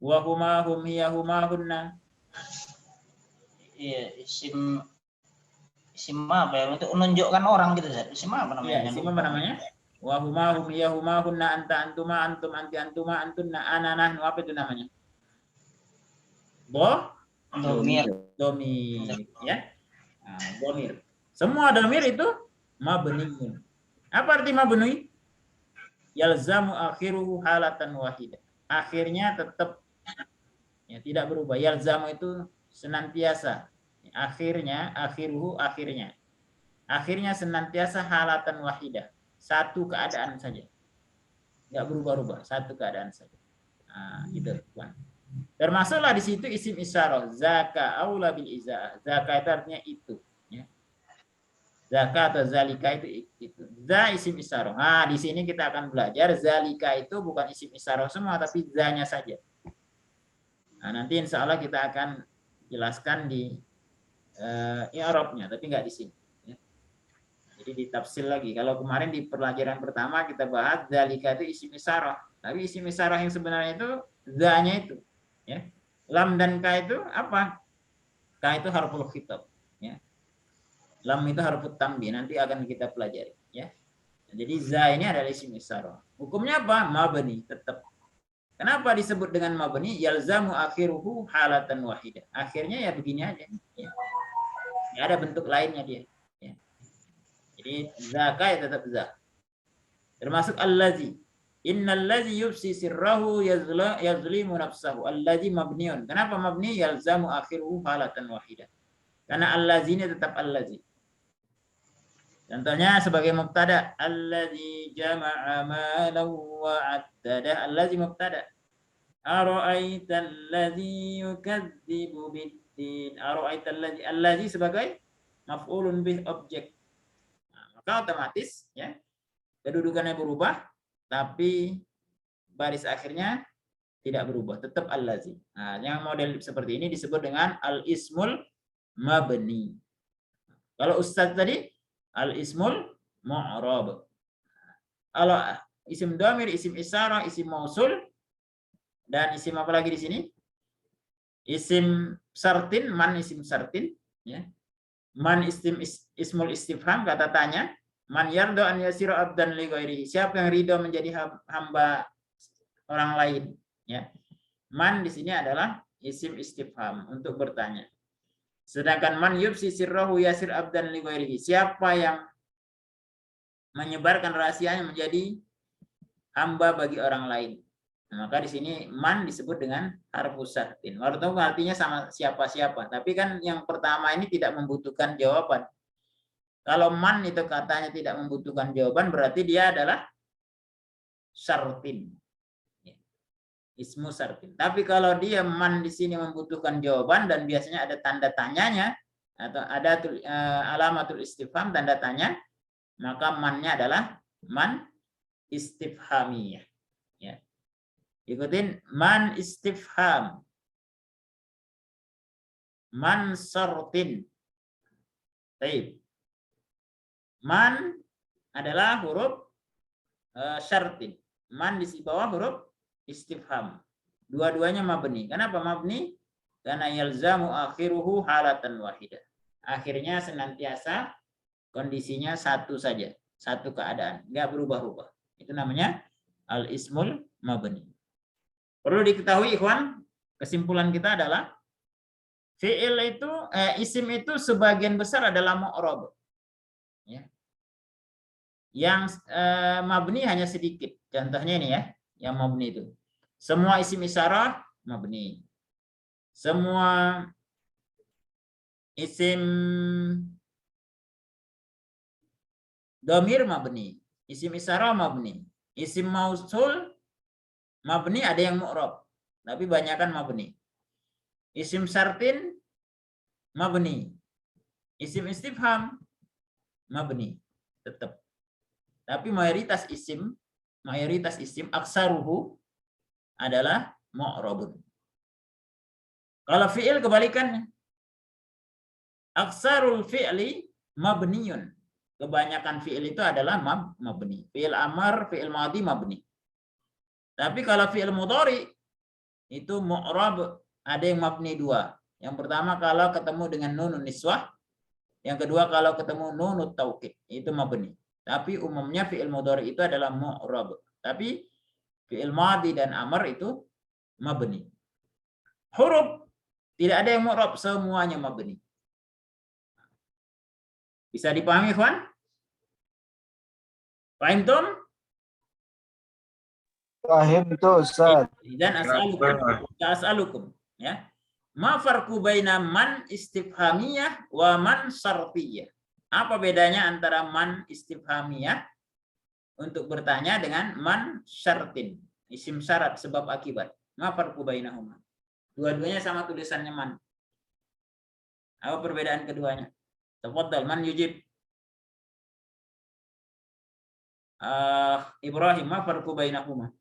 Huwa huma hum hiya huma hunna. Iya, isim apa ya? Untuk menunjukkan orang gitu, Zat. Isim apa namanya? Iya, isim apa namanya? Wa huma hum hiya huma hunna anta antuma antum anti antuma antunna ana nahnu, apa itu namanya? Domir. Domir ya. Nah, domir. Semua domir itu mabniun. Apa arti mabni? Yalzamu akhiruhu halatan wahidah. Akhirnya tetap ya, tidak berubah. Yalzamu itu senantiasa. Akhirnya, akhiruhu akhirnya. Akhirnya senantiasa halatan wahidah. Satu keadaan saja. Enggak berubah-ubah, satu keadaan saja. Nah, gitu, Tuan. Termasuklah di situ isim isyarah, zaka aula bil izaah. Zaka itu artinya itu, ya. Zaka atau zalika itu. Za isim isyarah. Nah, di sini kita akan belajar zalika itu bukan isim isyarah semua, tapi zanya saja. Nah, nanti insya Allah kita akan jelaskan di i'rabnya, tapi nggak di sini. Ya. Jadi ditafsir lagi. Kalau kemarin di pelajaran pertama kita bahas zalika itu isim isyarah, tapi isim isyarah yang sebenarnya itu zanya itu. Ya. Lam dan ka itu apa? Ka itu harful khitab, ya. Lam itu harfut tambi, nanti akan kita pelajari, ya. Jadi za ini adalah isim isyarah. Hukumnya apa? Mabni, tetap. Kenapa disebut dengan mabni? Yalzamu akhiruhu halatan wahidah. Akhirnya ya begini aja, ya. Nggak ada bentuk lainnya dia, ya. Jadi zaka ya tetap za. Termasuk allazi. Innallazi yufsi sirrahu yazlimu nafsahu. Allazi mabniun. Kenapa mabni? Yalzamu akhiruhu halatan wahidah. Karena allazi ini tetap allazi. Contohnya sebagai mubtada, allazi jama'a malan wa 'addada. Allazi mubtada. Ara'aital ladzi yukadzibu biddin. Ara'aital ladzi, allazi sebagai maf'ulun bih, objek. Nah, maka otomatis ya kedudukannya berubah, tapi baris akhirnya tidak berubah, tetap allazi. Nah, yang model seperti ini disebut dengan al-ismul mabni. Kalau ustaz tadi al-ismul mu'rab. Kalau isim dhamir, isim isyarah, isim mausul, dan isim apa lagi di sini? Isim sartin, man isim sartin, ya. Man ismul istifham, kata tanya. Man yardo an yasira abdan li ghairihi. Siapa yang ridho menjadi hamba orang lain, ya. Man di sini adalah isim istifham untuk bertanya. Sedangkan man yubsi sirrahu yasir abdan li ghairihi. Siapa yang menyebarkan rahasianya menjadi hamba bagi orang lain. Nah, maka di sini man disebut dengan harfus sartin. Artinya sama siapa-siapa. Tapi kan yang pertama ini tidak membutuhkan jawaban. Kalau man itu katanya tidak membutuhkan jawaban, berarti dia adalah syartin. Ismu syartin. Tapi kalau dia man di sini membutuhkan jawaban dan biasanya ada tanda tanyanya atau ada alamatul istifham, tanda tanya, maka mannya adalah man istifhamiyah. Ya. Ikutin man istifham. Man syartin. Taib. Man adalah huruf syartin. Man di bawah huruf istifham. Dua-duanya mabni. Kenapa mabni? Karena yalzamu akhiruhu halatan wahidah. Akhirnya senantiasa kondisinya satu saja, satu keadaan, enggak berubah-ubah. Itu namanya al-ismul mabni. Perlu diketahui ikhwan, kesimpulan kita adalah fi'il itu isim itu sebagian besar adalah mu'rab. Ya. Yang mabni hanya sedikit. Contohnya ini ya, yang mabni itu. Semua isim isyarah mabni. Semua isim domir mabni. Isim isyarah mabni. Isim mausul mabni, ada yang mu'rab. Tapi banyakan mabni. Isim syartin mabni. Isim istifham mabni. Tetap. Tapi mayoritas isim aksaruhu adalah mu'rabun. Kalau fi'il kebalikannya. Aksarul fi'li mabniyun. Kebanyakan fi'il itu adalah mabni. Fi'il amar, fi'il madhi mabni. Tapi kalau fi'il mudhari itu mu'rab, ada yang mabni dua. Yang pertama kalau ketemu dengan nunun niswah. Yang kedua kalau ketemu nunut taukid, itu mabni. Tapi umumnya fi'il mudhari itu adalah mu'rab. Tapi fi'il madhi dan amar itu mabni. Huruf tidak ada yang mu'rab, semuanya mabni. Bisa dipahami, ikhwan? Paham tum? Paham tuh, Ustaz. Dan as'alukum, ya. Ma farqu baina man istifhamiyah wa man syartiyah? Apa bedanya antara man istifhamiyah untuk bertanya dengan man syartin, isim syarat sebab akibat? Ma farqu bainahuma? Dua-duanya sama tulisannya man. Apa perbedaan keduanya? Tafadhal, man yujib. Ibrahim, ma farqu bainahuma?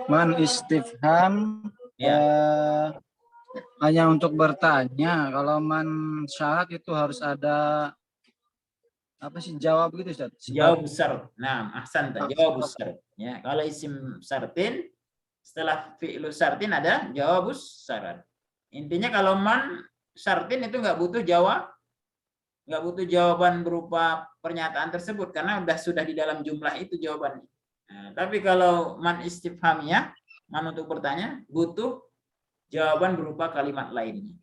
Man istifham Ya. hanya untuk bertanya. Kalau man syarat itu harus ada apa sih, jawab gitu, Ustaz? Jawab besar. Nah, ahsan, jawab besar. Ya, kalau isim syartin setelah fi'lu syartin ada jawabus syarat. Intinya kalau man syartin itu nggak butuh jawaban berupa pernyataan tersebut karena sudah di dalam jumlah itu jawabannya. Nah, tapi kalau man istifhamiyah, man untuk bertanya, butuh jawaban berupa kalimat lainnya.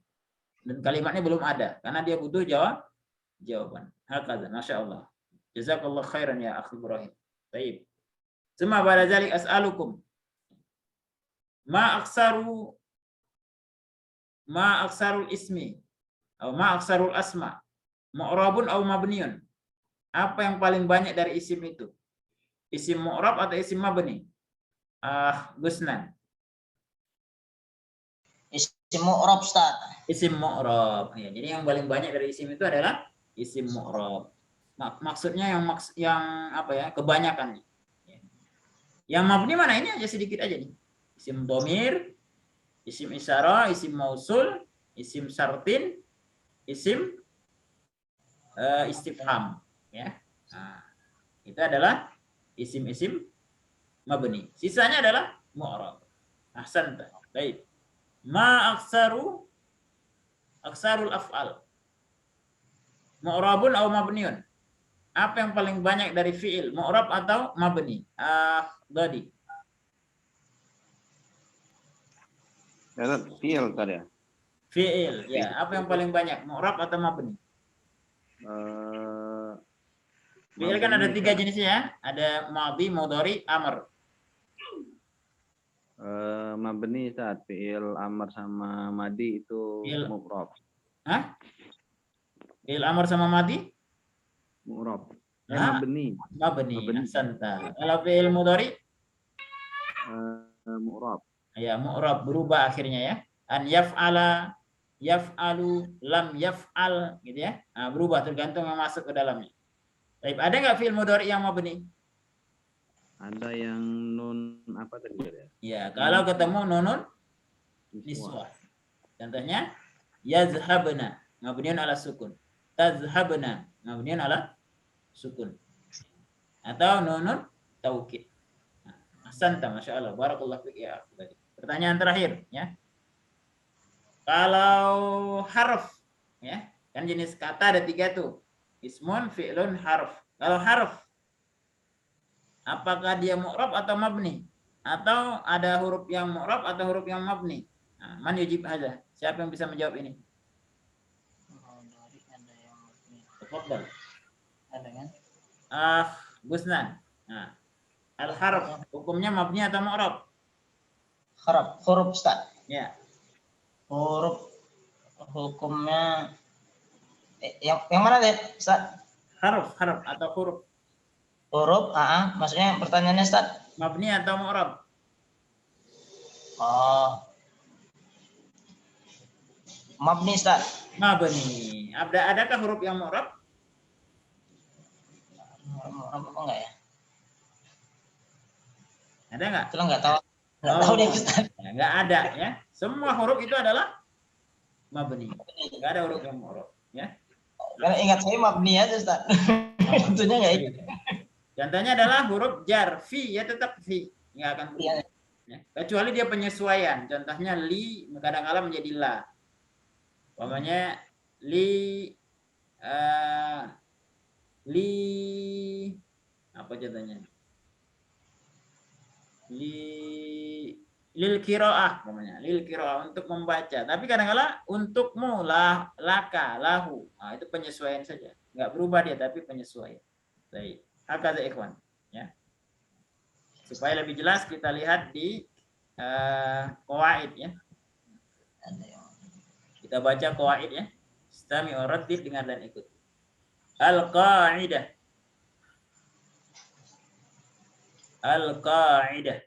Dan kalimatnya belum ada karena dia butuh jawaban. Hakadha, Masya Allah. Jazakallah khairan ya akhi Ibrahim. Baik. Suma pada zalik as'alukum. Ma aksarul ismi atau ma aksarul asma mu'rabun atau mabniun? Apa yang paling banyak dari isim itu? Isim mu'rab atau isim mabni? Gusnan. Isim mu'rab, Ustaz. Isim mu'rab. Ya, jadi yang paling banyak dari isim itu adalah isim mu'rab. Maksudnya yang apa ya? Kebanyakan. Yang mabni mana? Ini aja sedikit aja nih. Isim dhamir, isim isyarah, isim mausul, isim syartin, isim istifham, ya. Nah, itu adalah isim-isim mabni. Sisanya adalah mu'rab. Ahsanta. Baik. Ma aksarul af'al. Mu'rabun atau mabniun? Apa yang paling banyak dari fi'il? Mu'rab atau mabni? Tadi. Fi'il tadi ya. Fi'il, ya. Apa yang paling banyak? Mu'rab atau mabni? Fi'il kan ada 3 jenisnya ya. Ada madhi, mudhari, amr. Mabni saat fi'il amr sama madi itu mu'rab. Hah? Fi'il amr sama madhi? Mu'rab. Mabni. Ahsanta. Kalau fi'il mudhari? Mu'rab. Ya, mu'rab, berubah akhirnya ya. An yaf'ala, yaf'alu, lam yaf'al gitu ya. Nah, berubah tergantung yang masuk ke dalamnya. Baik, ada nggak fi'il mudhari yang mabni? Ada yang nun apa tadi ya? Ya, kalau ketemu nunun niswah. Contohnya yazhabna mabniun ala sukun. Tazhabna mabniun ala sukun. Atau nunun taukid. Ahsanta, masya Allah, barakallahu fiik ya. Pertanyaan terakhir ya. Kalau harf ya, kan jenis kata ada 3 tuh. Ismun, fi'lun, harf. Kalau harf, apakah dia mu'rab atau mabni? Atau ada huruf yang mu'rab atau huruf yang mabni? Nah, man yujib aja. Siapa yang bisa menjawab ini? Tafadhal. Ada kan? Gusnan. Nah, al-harf hukumnya mabni atau mu'rab? Huruf Ustaz. Ya. Huruf hukumnya yang mana deh Ustaz? Harf atau huruf? Huruf, maksudnya pertanyaannya Ustaz? Mabni atau mu'rab? Oh. Mabni Ustaz. Mabni. Adakah huruf yang mu'rab? Apa enggak ya? Ada nggak? Itu enggak tahu. Enggak tahu deh Ustaz. Nggak ada ya. Semua huruf itu adalah mabni. Nggak ada huruf yang mu'rab ya. Karena ingat saya mabni aja Ustaz. Tentunya enggak itu. Contohnya adalah huruf jar, fi ya tetap fi, nggak akan berubah. Ya. Kecuali dia penyesuaian. Contohnya li kadang-kala menjadi la. Umpamanya li apa contohnya? Lil qiraah umpamanya, lil qiraah untuk membaca. Tapi kadang-kala untukmu lah, laka, lahu. Nah, itu penyesuaian saja. Nggak berubah dia tapi penyesuaian. Baik. Hakadha ikhwan ya. Supaya lebih jelas kita lihat di qawaid ya. Kita baca qawaid ya. Istami'u raddid, dengar dan ikut. Al-qaidah. Al-qaidah.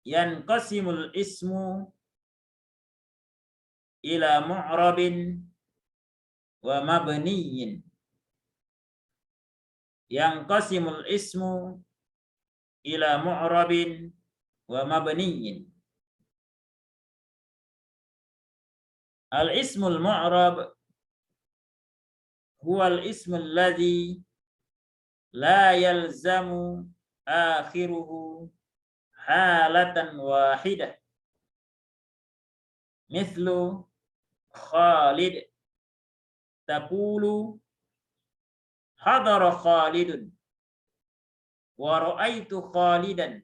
Yanqasimul ismu ila mu'rabin wa mabniyin. Yanqasimul ismu ila mu'rabin wa mabniyin. Al-ismul mu'rab huwa al-ismu alladhi la yalzamu akhiruhu halatan wahidah. Mithlu Khalid taqulu hadara Khalidun wa ra'aitu Khalidan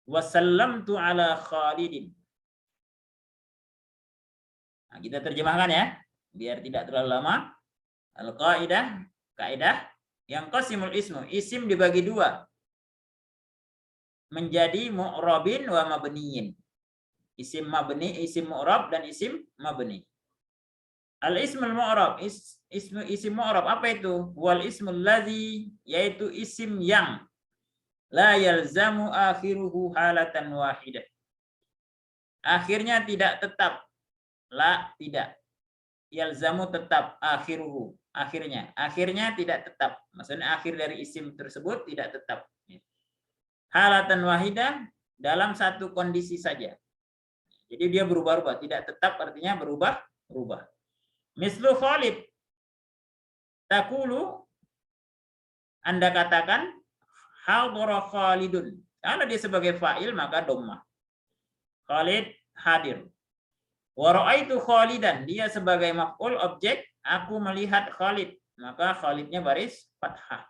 wa sallamtu ala Khalidin. Nah, kita terjemahkan ya biar tidak terlalu lama. Al-qaidah, kaidah yang qasimul ismu, isim dibagi 2 menjadi mu'rabin wa mabniyin. Isim mabni, isim mu'rab dan isim mabni. Al-ismul mu'rab, isim mu'rab apa itu? Wal ismul ladzi, yaitu isim yang la yalzamu akhiruhu halatan wahidah. Akhirnya tidak tetap. La tidak. Yalzamu tetap, akhiruhu, akhirnya tidak tetap. Maksudnya akhir dari isim tersebut tidak tetap. Halatan wahidah, dalam satu kondisi saja. Jadi dia berubah-ubah, tidak tetap artinya berubah-ubah. Mislu Khalid. Taqulu, Anda katakan hadara Khalidun. Kalau dia sebagai fa'il maka dhammah. Khalid hadir. Wa ra'aitu Khalidan, dia sebagai maf'ul objek, aku melihat Khalid, maka Khalidnya baris fathah.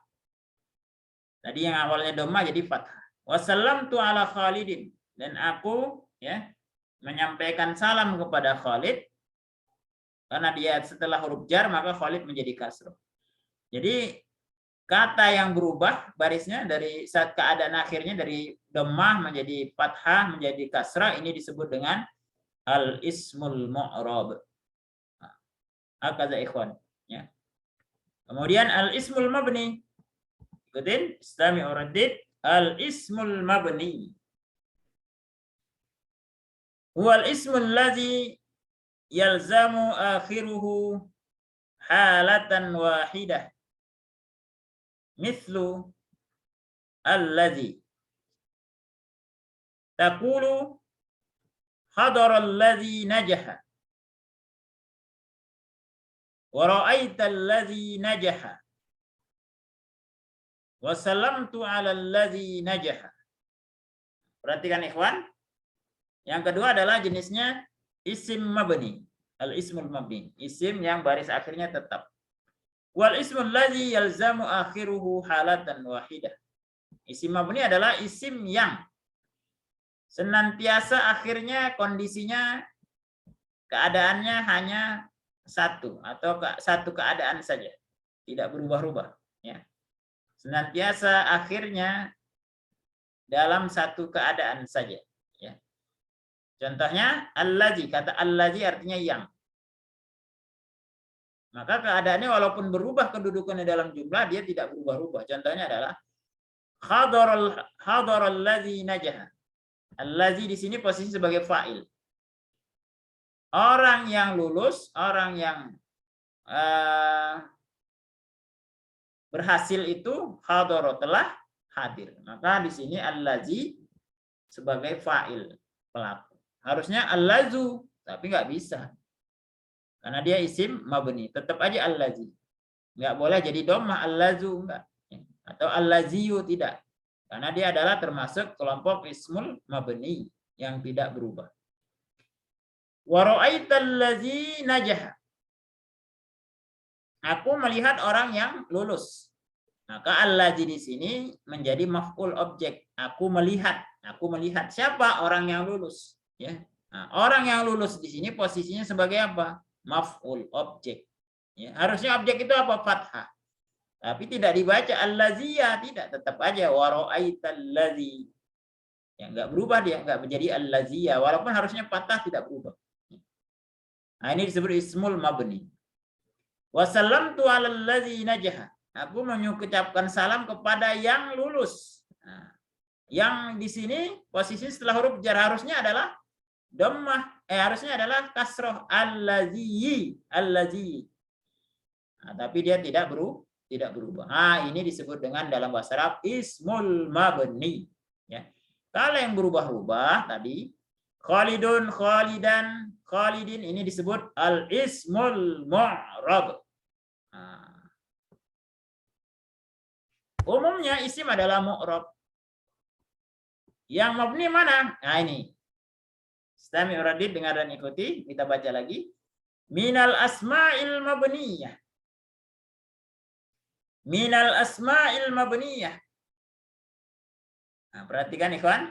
Tadi yang awalnya dhammah jadi fathah. Wa sallamtu ala Khalidin, dan aku ya menyampaikan salam kepada Khalid. Karena dia setelah huruf jar maka Khalid menjadi kasroh. Jadi kata yang berubah barisnya dari saat keadaan akhirnya dari dhammah menjadi fathah menjadi kasrah, ini disebut dengan al-ismul mu'rab. Hakadha ikhwan ya. Kemudian al-ismul mabni. Ikutin istami'u raddid. Al-ismul mabni huwal ismul ladzi yalzamu akhiruhu halatan wahidah. Mithlu allazi. Taqulu hadara allazi najaha. Wa ra'aita allazi najaha. Wa sallamtu 'ala allazi najaha. Perhatikan ikhwan. Yang kedua adalah jenisnya isim mabni. Al-ismul mabni. Isim yang baris akhirnya tetap. Wal ismul ladzi yalzamu akhiruhu halatan wahidah. Isim mabni adalah isim yang senantiasa akhirnya kondisinya keadaannya hanya satu atau satu keadaan saja, tidak berubah-ubah, ya. Senantiasa akhirnya dalam satu keadaan saja, ya. Contohnya allazi, kata allazi artinya yang. Maka keadaannya walaupun berubah kedudukannya dalam jumlah, dia tidak berubah-ubah. Contohnya adalah hadaral ladzi najaha. Allazi di sini posisi sebagai fa'il. Orang yang lulus, orang yang berhasil itu hadara, telah hadir. Maka di sini allazi sebagai fa'il, pelaku. Harusnya allazu, tapi nggak bisa. Karena dia isim mabni, tetap aja allazi. Enggak boleh jadi dhammah allazu, enggak. Atau allaziyu, tidak. Karena dia adalah termasuk kelompok ismul mabni yang tidak berubah. Wa ra'aital ladzi najaha. Aku melihat orang yang lulus. Maka allazi di sini menjadi maf'ul objek. Aku melihat siapa orang yang lulus, ya. Nah, orang yang lulus di sini posisinya sebagai apa? Maf'ul objek, ya. Harusnya objek itu apa? Fathah, tapi tidak dibaca allaziyah, tidak, tetap aja wa ra'aital ladzi, ya, enggak berubah, dia enggak menjadi allaziyah walaupun harusnya fathah, tidak berubah. Nah, ini disebut ismul mabni. Wa sallamtu 'alal ladzi najaha. Aku mengucapkan salam kepada yang lulus. Nah, yang di sini posisi setelah huruf jar harusnya adalah dhammah, harusnya adalah kasroh, allazi. Nah, tapi dia tidak berubah. Nah, ini disebut dengan dalam bahasa Arab ismul mabni, ya. Kalau yang berubah-ubah tadi Khalidun, Khalidan, Khalidin, ini disebut al ismul mu'rab. Nah, umumnya isim adalah mu'rab. Yang mabni mana? Nah, ini. Istami uradid, dengar dan ikuti. Kita baca lagi. Minal asma'il mabniyah. Minal asma'il mabniyah. Nah, perhatikan ikhwan.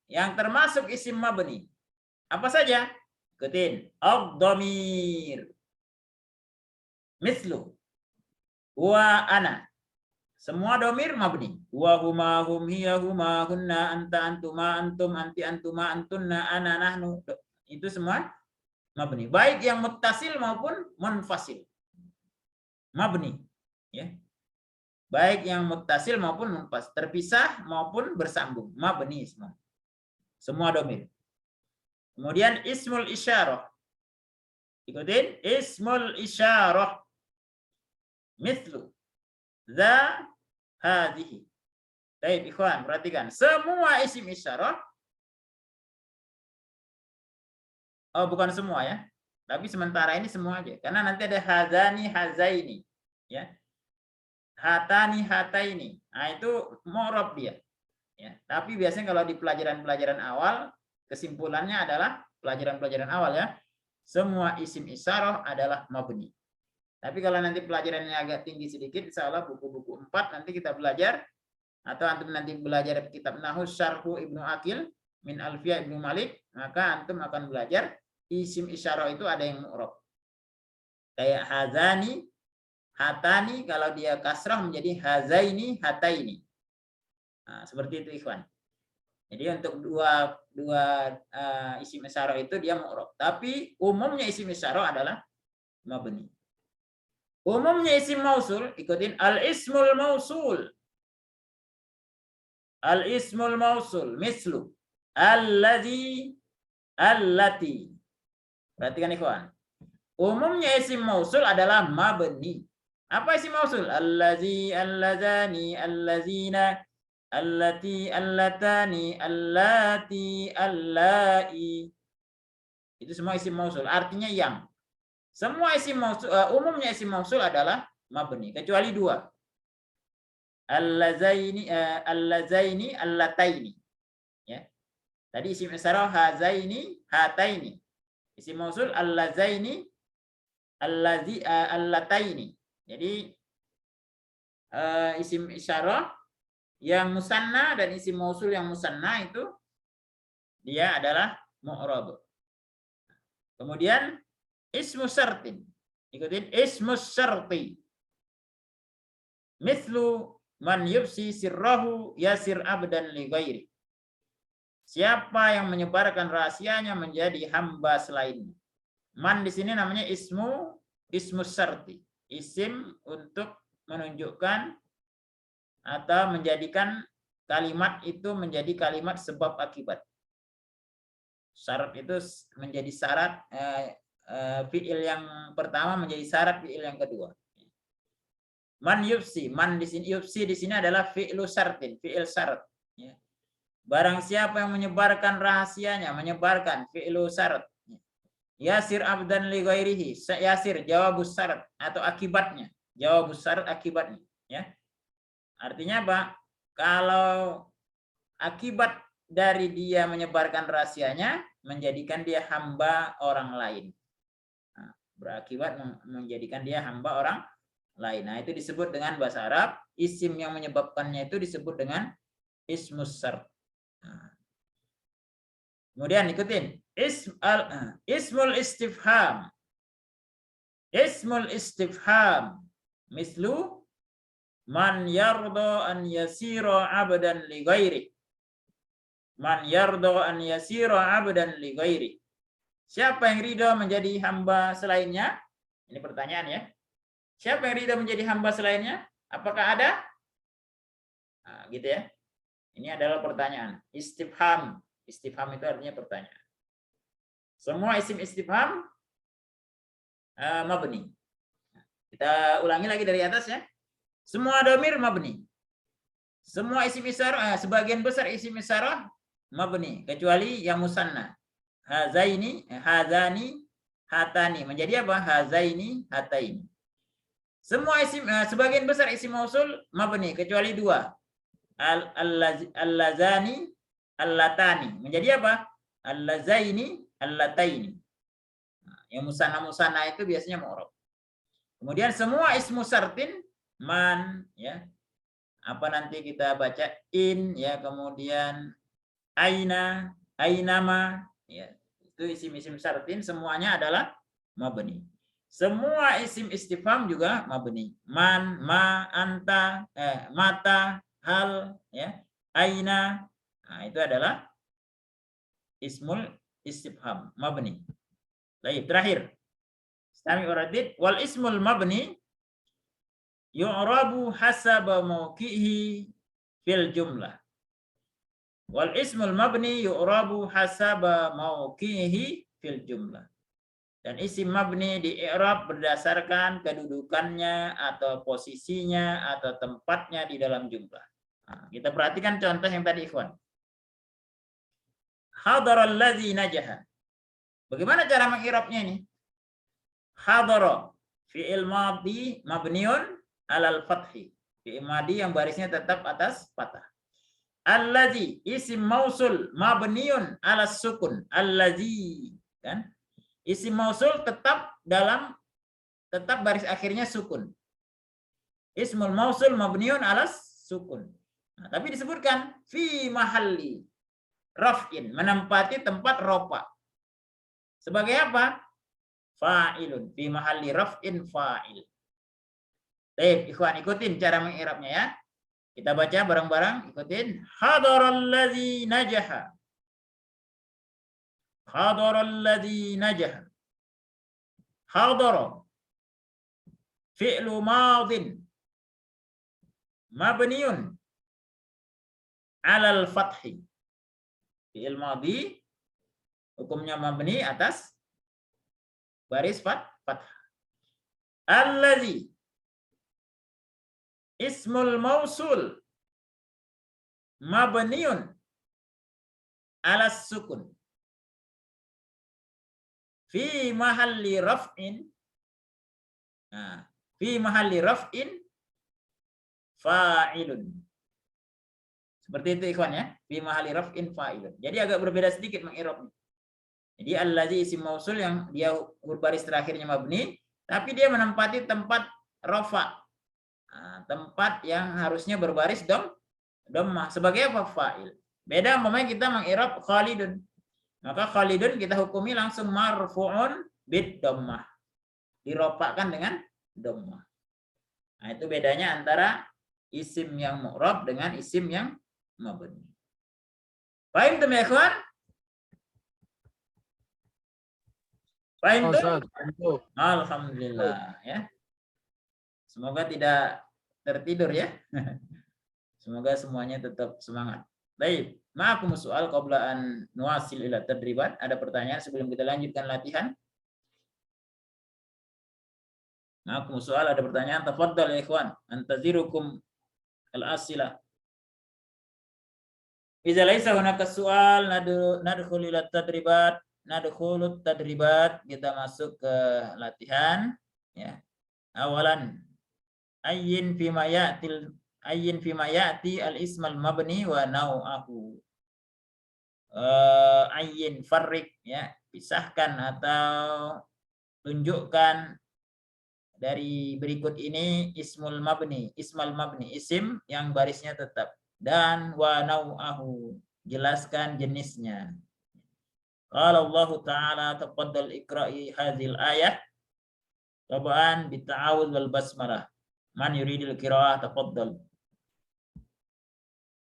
Yang termasuk isim mabni. Apa saja? Ikutin. Ad-dhamir. Mislu. Wa ana. Semua domir mabni. Wa huma, hum, hiya, huma, hunna, anta, antuma, antum, anti, antuma, antunna, ana, nahnu. Itu semua mabni. Baik yang muttasil maupun munfasil. Mabni. Ya. Baik yang muttasil maupun munfasil. Terpisah maupun bersambung. Mabni semua. Semua domir. Kemudian ismul isyarah. Ikutin. Ismul isyarah. Mithlu. Za hadhihi. Baik, ikhwan, perhatikan. Semua isim isyarah. Oh, bukan semua ya. Tapi sementara ini semua aja. Karena nanti ada hazani, hazaini. Ya. Hatani, hataini. Nah, itu mu'rab dia. Ya. Tapi biasanya kalau di pelajaran-pelajaran awal, kesimpulannya adalah pelajaran-pelajaran awal ya. Semua isim isyarah adalah mabni. Tapi kalau nanti pelajarannya agak tinggi sedikit, insya Allah buku-buku 4 nanti kita belajar, atau antum nanti belajar kitab Nahwu Syarhu Ibnu Aqil min Alfiyah Ibnu Malik, maka antum akan belajar isim isyarah itu ada yang mu'rab. Kayak hazani, hatani, kalau dia kasrah menjadi hazaini, hataini. Nah, seperti itu ikhwan. Jadi untuk dua isim isyarah itu dia mu'rab. Tapi umumnya isim isyarah adalah mabni. Umumnya isim mausul, ikutin al-ismul mausul. Al-ismul mausul, mislu. Alladzi, allati. Perhatikan ikhwan. Umumnya isim mausul adalah mabni. Apa isim mausul? Allazi, allazani, allazina, allati, allatani, allati, allai. Itu semua isim mausul. Artinya yang. Semua isim mausul, umumnya isim mausul adalah mabni kecuali dua. Allazaini, allazaini, allataini. Ya. Tadi isim isyarah hazaini, hataini. Isim mausul allazaini, allazi, allataini. Jadi isim isyarah yang musanna dan isim mausul yang musanna itu dia adalah mu'rab. Kemudian ismu syartin. Ikutin ismu syarti. Mithlu man yubsi sirrahu yasir abdan li ghairi. Siapa yang menyebarkan rahasianya menjadi hamba selainnya. Man di sini namanya ismu syarti. Isim untuk menunjukkan atau menjadikan kalimat itu menjadi kalimat sebab akibat. Syarat itu menjadi syarat fiil yang pertama menjadi syarat fiil yang kedua. Man yufsi, man di sini yufsi di sini adalah fi'lu syartin, fi'il syarat. Ya. Barang siapa yang menyebarkan rahasianya, menyebarkan fi'lu syarat. Yasir abdan li ghairihi, yasir jawabus syarat atau akibatnya, jawabus syarat akibatnya. Ya. Artinya apa? Kalau akibat dari dia menyebarkan rahasianya menjadikan dia hamba orang lain. Nah, berakibat menjadikan dia hamba orang lain. Nah, itu disebut dengan bahasa Arab, isim yang menyebabkannya itu disebut dengan ismus syart. Nah. Kemudian ikutin ismul istifham. Ismul istifham mislu man yardo an yasiro abdan li ghairi. Man yardo an yasiro abdan li ghairi. Siapa yang ridho menjadi hamba selainnya? Ini pertanyaan ya. Siapa yang ridho menjadi hamba selainnya? Apakah ada? Nah, gitu ya. Ini adalah pertanyaan. Istifham. Istifham itu artinya pertanyaan. Semua isim istifham mabni. Kita ulangi lagi dari atas ya. Semua dhamir mabni. Semua isim isyarah, sebagian besar isim isyarah mabni kecuali yang musanna. Hazaini, hazani, hatani. Menjadi apa? Hazaini, hataini. Semua isim, sebagian besar isim mausul mabni kecuali dua. Allazani, allatani. Menjadi apa? Allazaini, allataini. Yang musanna itu biasanya mu'rab. Kemudian semua ismu syartin man ya. Apa nanti kita baca in ya, kemudian aina, ainama ya. Itu isim-isim syartin semuanya adalah mabni. Semua isim istifham juga mabni. Man, ma, anta, mata, hal ya, aina. Nah, itu adalah ismul istifham mabni. Baik, terakhir. Istami uradid wal ismul mabni yu'rabu hasaba mawqihi fil jumlah. Wal ismul mabni yu'rabu hasaba mawqihi fil jumlah. Dan isim mabni di i'rab berdasarkan kedudukannya atau posisinya atau tempatnya di dalam jumlah. Nah, kita perhatikan contoh yang tadi ikhwan. Hadaral ladzi najaha. Bagaimana cara meng'irabnya ini? Hadara fi'il madhi mabniun alal fathi. Fi'il madhi yang barisnya tetap atas fathah. Allazi isim mausul mabniun alas sukun. Allazi kan? Isim mausul tetap baris akhirnya sukun. Ismul mausul mabniun alas sukun. Nah, tapi disebutkan fi mahalli raf'in, menempati tempat rofa. Sebagai apa? Fa'ilun, fi mahalli raf'in fa'il. Baik, ikhwan, ikutin cara meng'irabnya ya. Kita baca bareng-bareng, ikutin. Hadaral ladzi najaha. Hadaral ladzi najaha. Hadara fi'lu madin mabniun 'alal fathi. Fi'il madhi hukumnya mabni atas baris fathah. Allazi ismul mausul mabniun ala sukun fi mahalli raf'in. Nah, fi mahalli raf'in fa'ilun. Seperti itu ikhwan ya. Fi mahalli raf'in fa'ilun. Jadi agak berbeda sedikit mengirabnya. Jadi allazi isim mausul yang dia berbaris terakhirnya mabni, tapi dia menempati tempat rafa. Nah, tempat yang harusnya berbaris dhammah sebagai apa? Fa'il. Beda umpamanya kita mengirab Khalidun. Maka Khalidun kita hukumi langsung marfu'un bid dhammah. Dirofakkan dengan dhammah. Nah, itu bedanya antara isim yang mu'rab dengan isim yang mabni. Paham tuh ya ikhwan? Paham tuh? Alhamdulillah ya. Semoga tidak tertidur ya. Semoga semuanya tetap semangat. Baik, ma'akum soal qabla an nuwasil ila tadribat. Ada pertanyaan sebelum kita lanjutkan latihan? Ma'akum soal, ada pertanyaan? Tafadhal ya ikhwan, antazirukum al-asila. Idza laisa hunaka su'al nadkhulu ila tadribat. Nadkhulut tadribat, kita masuk ke latihan ya. Awalan ayyin fima ya'ti al-ismal mabni wa nau'ahu. Ayyin farrik ya, pisahkan atau tunjukkan dari berikut ini ismal mabni, isim yang barisnya tetap, dan wa nau'ahu, jelaskan jenisnya. Qala Allah Ta'ala tafaddal iqra'i hadhil ayah tabaan bita'awudz wal basmalah. Man yuridil qira'ah tafaddal.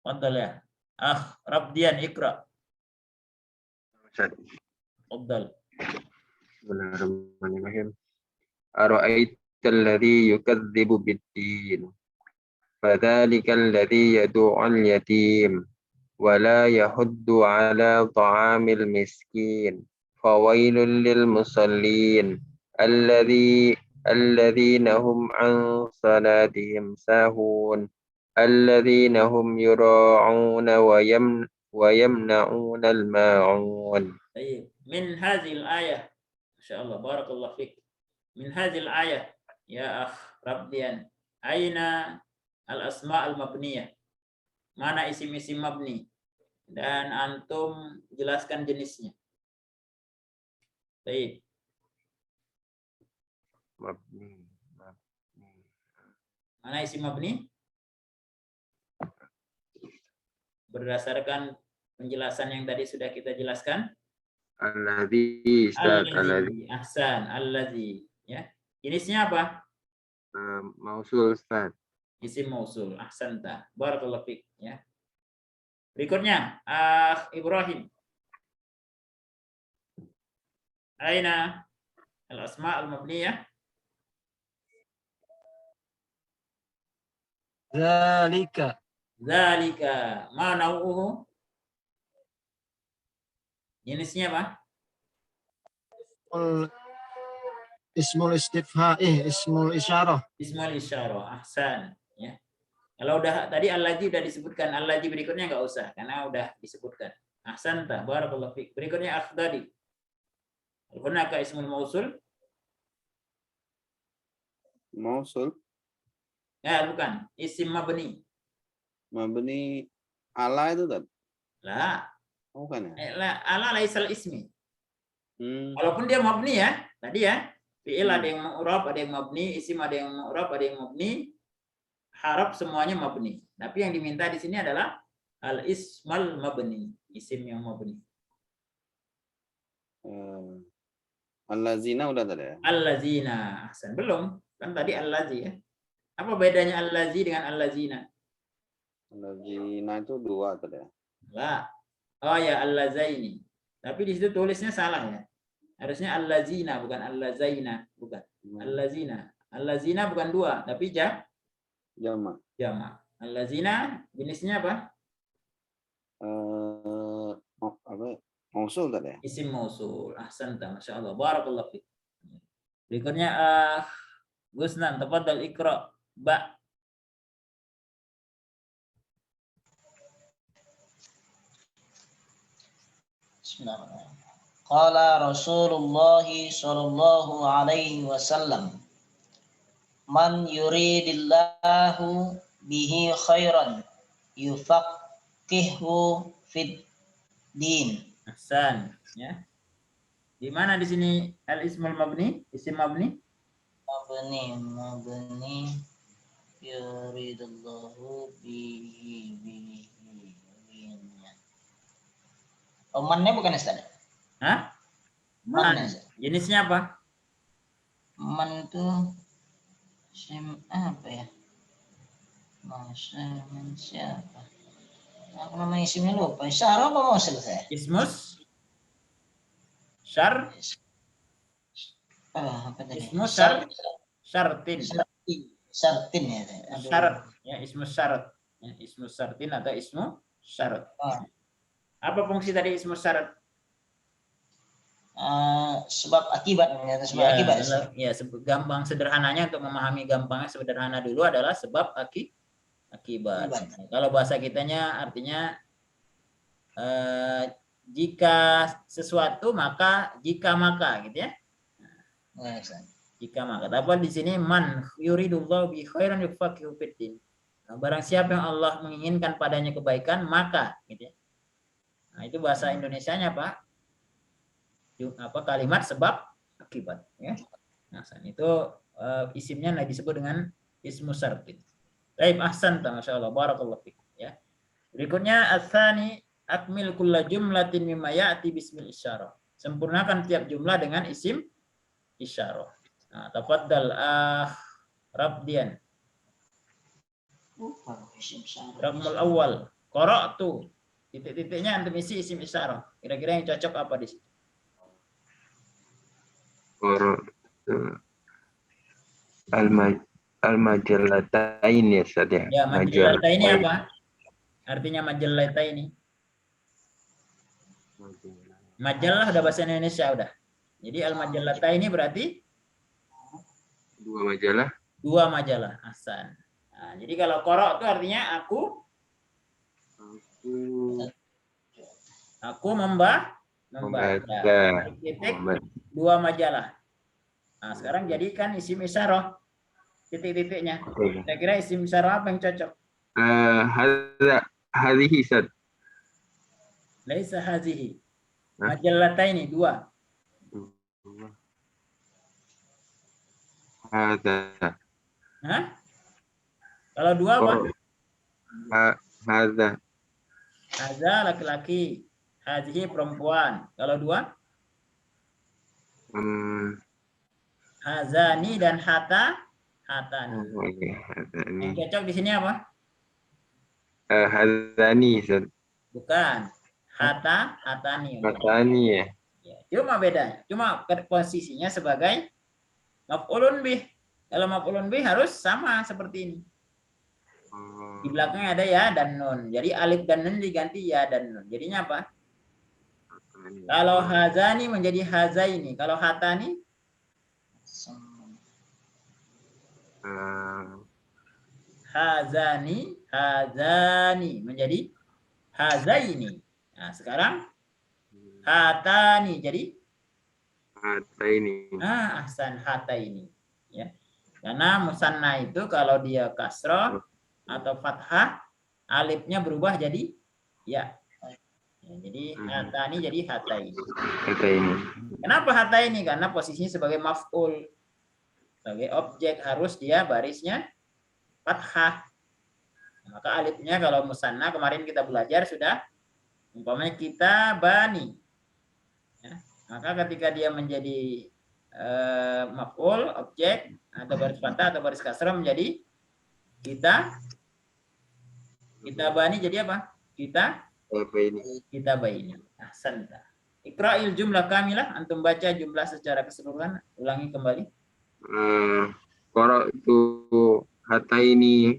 Tafaddal ya. Rabdian iqra. Tafaddal. Bismillahirrahmanirrahim. Ara'aital ladzi yukadzibu bid-din. Fadzalikal ladzi yad'u'al yatim wa la yahuddu 'ala ta'amil miskin. Fawailul lil musallin alladzina hum 'an salatihim sahun. Alladzina hum yura'una wa yamna'una al-ma'un. Baik, min hadhil ayah. Masyaallah, barakallahu fik. Min hadhil ayah ya akh Rabdian, aina al-asma' al-mabniyah? Mana isim-isim mabni? Dan antum jelaskan jenisnya. Baik. Mabni. Mana isim mabni? Berdasarkan penjelasan yang tadi sudah kita jelaskan. Alladzi, Ahsan, alladzi ya. Jenisnya apa? Mausul Ustaz. Isim mausul. Ahsanta. Barakallahu fik ya. Berikutnya, Ibrahim. Aina al-asma' al-mabniyah? Zalika. Ma nau'uhu? Jenisnya apa? Ismul isyarah. Ismul isyarah. Ahsan ya. Kalau udah tadi allazi udah disebutkan, allazi berikutnya enggak usah karena udah disebutkan. Ahsanta, barakallahu fik. Berikutnya akhdari. Hunaka ismul mausul? Mausul. Ya, bukan. Isim mabni. Mabni ala itu kan? La. Bukan ya? Ala laisal ismi. Walaupun dia mabni ya, tadi ya. Fi'il ada yang mu'rab, ada yang mabni, isim ada yang mu'rab, ada yang mabni. Harap semuanya mabni. Tapi yang diminta di sini adalah al-ismal mabni, isim yang mabni. Allazina udah tadi ya? Allazina. Ahsan. Belum. Kan tadi allazi ya. Apa bedanya allazi dengan allazina? Allazina itu dua tadi ya? Lah. Oh ya, allazaini. Tapi di situ tulisnya salah ya. Harusnya allazina bukan allazaina, bukan. Allazina. Allazina bukan dua, tapi Jama. Allazina jenisnya apa? Apa? Mausul tadi ya? Isim mausul. Ahsanta, masyaallah. Barakallahu fiik. Berikutnya Gusnan, tafadhal iqra ba. Bismillahirrahmanirrahim. Qala Rasulullah sallallahu alaihi wasallam, man yuridillahu bihi khairan yufaqihu fid din. Ahsan, ya. Di mana di sini al-ismul mabni? Isim mabni? Mabni yuridillahu bihi. Oh, mannya bukan Ustaz? Hah? Man, Man. Jenisnya apa? man tuh apa ya? Masa man siapa? Aku nama isimnya lupa. Sarah apa mau selesai? Ismus? Syar? Apa tadi? Ismus syar? Syartin. Sartin ya. Aduh. Syarat. Ya, ismus syarat. Ya, ismus syartin atau ismu syarat. Ah. Apa fungsi tadi ismus syarat? Sebab akibat, sebab akibat. Ya, gampang sederhananya untuk memahami gampangnya sederhana dulu adalah sebab akibat. Kalau bahasa kitanya artinya jika sesuatu maka jika maka gitu ya. Jika maka. Tapi di sini man yuridullahu bi khairan yufaqihu fid din. Barang siapa yang Allah menginginkan padanya kebaikan maka gitu ya. Nah, itu bahasa Indonesianya Pak. Kalimat sebab akibat ya. Nah, itu isimnya disebut dengan ismu syartin. Baik, ahsan, masyaallah, barakallahu fiik ya. Berikutnya ats-tsani akmil kulla jumlatin mimma ya'ti bismil isyarah. Sempurnakan tiap jumlah dengan isim isyarah. Nah, tafaddal Rabdian. Ramul awal qara'tu. Titik-titiknya antum isi isim isyarah. Kira-kira yang cocok apa di situ? Al-majallatayn ya Ustaz ya. Ya, majallatayn ini apa? Artinya majallatayn. Majalah udah bahasa Indonesia udah. Jadi al-majallatayn ini berarti dua majalah. Dua majalah. Ahsan. Nah, jadi kalau qara' itu artinya aku membaca. Titik dua majalah. Nah, sekarang jadikan isim isyarah. Titik-titiknya. Saya kira isim isyarah apa yang cocok? Hadhihi Ustaz. Laisa hazihi. Majallataini dua. Hadza. Hah? Kalau dua apa? Hadza. Hadza laki-laki. Hazihi perempuan. Kalau dua? Hazani dan hatani. Yang cocok di sini apa? Hadzani Ustaz. Bukan. Hatani. Hatani ya. Cuma bedanya. Cuma posisinya sebagai maf'ulun bih. Kalau maf'ulun bih harus sama seperti ini. Di belakangnya ada ya dan nun. Jadi alif dan nun diganti ya dan nun. Jadinya apa? Kalau hazani menjadi hazaini. Kalau hatani? Hazani menjadi hazaini. Nah, sekarang hatani jadi hataini. Ahsan, hataini ya. Karena musanna itu kalau dia kasroh atau fathah, alifnya berubah jadi ya. Jadi hatani jadi hataini. Hataini. Kenapa hataini? Karena posisinya sebagai maf'ul. Sebagai objek harus dia barisnya fathah. Maka alifnya kalau musanna kemarin kita belajar sudah umpamanya kita bani. Ya. Maka ketika dia menjadi maf'ul, objek atau baris fathah atau baris kasrah menjadi kita bani jadi apa? Kita baini. Ahsanta. Iqra'il jumlah kamilah, antum baca jumlah secara keseluruhan, ulangi kembali. Qara'tu hataini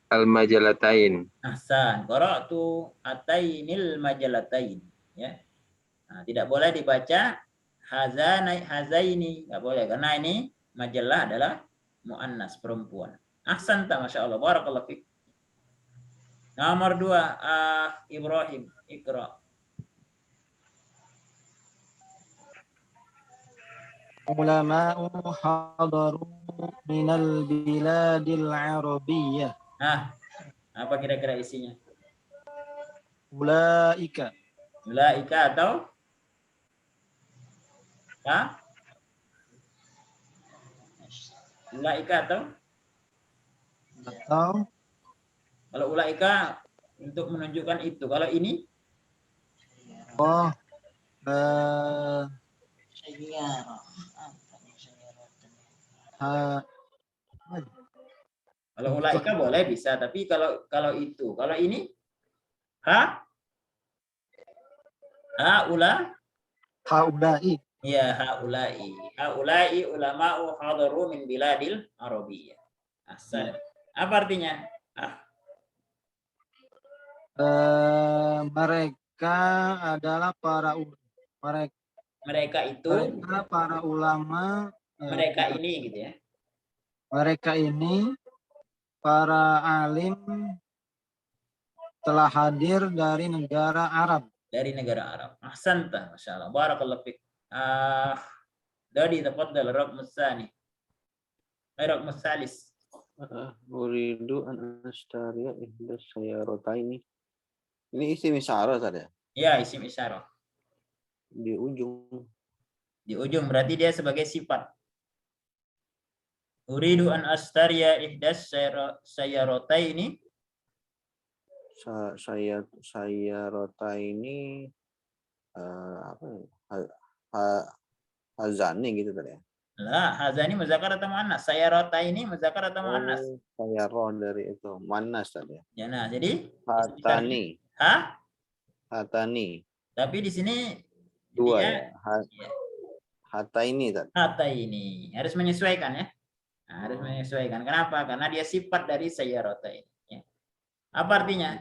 al-majalatain. Ahsan. Qara'tu hatainil majalatain, ya. Nah, tidak boleh dibaca hazaini, enggak boleh karena ini majalah adalah muannas perempuan. Ahsanta, masyaallah, barakallahu fiik. Nomor 2, Ibrahim, Iqra. ulama'u hadaru minal biladil arabiyyah. Nah, apa kira-kira isinya? Ulaika. Ulaika atau ulaika atau kalau ulaika untuk menunjukkan itu. Kalau ini Sayyarah. kalau ulaika boleh bisa, tapi kalau itu, kalau ini haulai. ya haulai ulama'u hadaru min biladil arabiyyah. Asal. Apa artinya? Mereka adalah Mereka itu para ulama, mereka ini gitu ya. mereka ini para alim telah hadir dari negara Arab. Dari negara Arab. Ahsanta, Masya Allah. Barakallahu fiik. Dari tafaddal Raqm tsani. Raqm tsalis. Uridu an ashtariya ihdas sayyarataini. Ini isim isyarah tadi ya? Ya, isim isyarah. Di ujung. Di ujung berarti dia sebagai sifat. Uridu an ashtariya ihdas sayyarataini. Sayyarataini apa ya? Hazani gitu tadi ya? Lah, hazani muzakkar atau muannas? Sayyarataini muzakkar atau muannas? Sayyarah dari itu. Muannas tadi ya? Ya, nah, jadi Hatani. Hatani. Tapi di sini Dua ya. Hata ini tadi. Hata ini harus menyesuaikan ya. Nah, harus menyesuaikan. Kenapa? Karena dia sifat dari sayyarata ini. Ya. Apa artinya?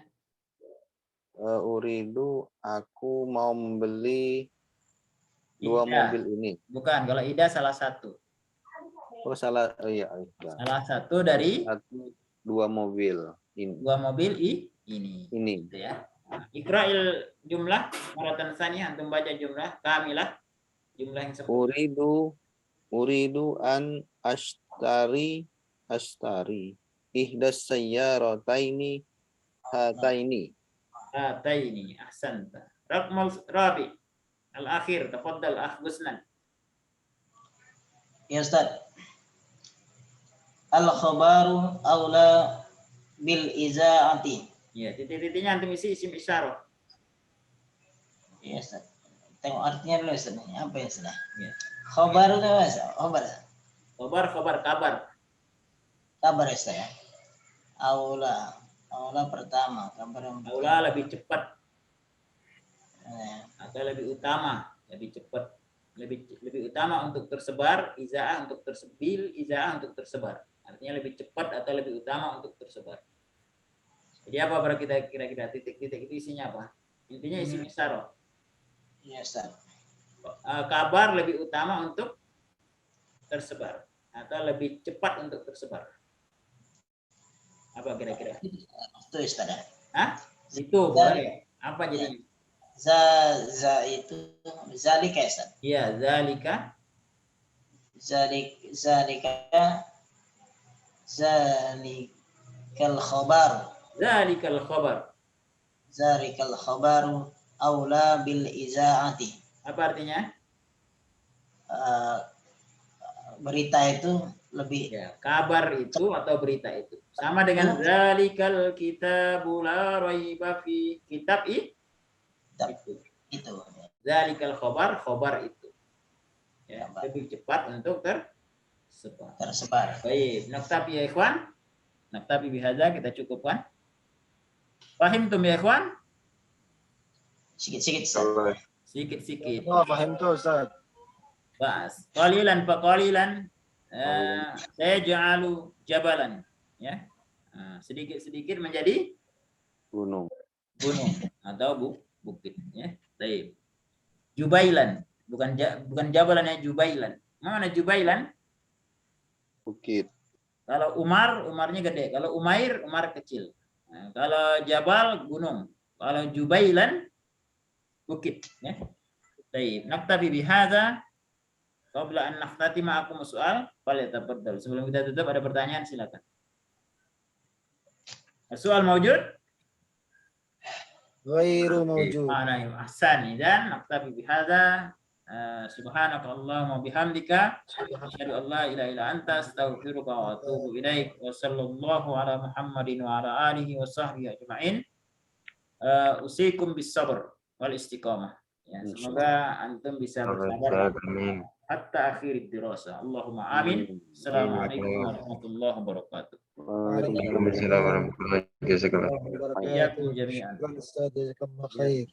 Uridu, aku mau membeli dua mobil ini. Bukan, kalau ida salah satu. Oh salah, iya. Salah satu dari dua mobil ini. Dua mobil ini. Ini. Gitu ya. Iqra'il jumlah maratan tsaniyah, antum baca jumlah kamilah, jumlah yang sempurna. Uridu an ashtari ihdas sayyarataini hataini. Hataini, ahsanta. Raqmul rabi al-akhir, tafaddal akh Gusnan. Ya Ustaz. Al-khabaru aula bil iza'ati. Ya, titik-titiknya antum isi isim isyarah. Ya Ustaz. Tengok artinya dulu Ustaz. Apa ya Ustaz? Ya. Khabar itu apa Ustaz? Kabar. Kabar Ustaz ya. Aula pertama, kabar yang Aula lebih cepat ya. atau lebih utama, lebih cepat, lebih utama untuk tersebar, izaah untuk tersebil, izaah untuk tersebar. Artinya lebih cepat atau lebih utama untuk tersebar. Jadi apa berarti kira-kira titik-titik itu isinya apa? Intinya isim isyarah. Iya, Ustaz. Kabar lebih utama untuk tersebar atau lebih cepat untuk tersebar. Apa kira-kira? Itu Ustaz. Itu boleh. Apa jadinya? Za itu zalika Ustaz. Iya, zalika. Zalikal khabar. Zalikal khabaru aula bil izaati. Apa artinya? Berita itu lebih ya, kabar itu atau berita itu sama dengan zalikal kitabul la raiba fi kitab itu. Zalikal khabar itu. Ya, lebih cepat untuk tersebar. Baik, naktabi ya ikhwan. Naktabi bihadza, kita cukupkan. Paham tum ya ikhwan? Sikit-sikit. Sedikit-sedikit. Oh, paham tuh Ustaz. Bas. Qalilan fa qalilan saya ja'alu jabalan ya. Sedikit-sedikit menjadi gunung atau bukit ya. Baik. Jubailan, bukan jabalan ya, jubailan. Mana jubailan? Bukit. Kalau Umarnya gede. Kalau Umar kecil. Nah, kalau Jabal gunung. Kalau Jubailan bukit ya. Baik, naktabi bihadza. Qabla an naftatima akum soal, falyatafaddal. Sebelum kita tutup ada pertanyaan silakan. Soal mawjud? Ghairu mawjud. Naim. Ahsan. Idzan naktafi bihadza. Subhanaka Allahumma bihamdika asyhadu an la ilaha illa anta astaghfiruka wa atubu ilaik. Wa sallallahu ala Muhammadin wa ala alihi wa sahbihi ajma'in. Usikum bis sabr wal istiqamah. Ya, semoga antum bisa bersabar Amin. hatta akhir dirasa. Allahumma amin. Assalamualaikum warahmatullahi wabarakatuh. Waalaikumsalam warahmatullahi wabarakatuh. Iyyakum jami'an. Jazakallah khair.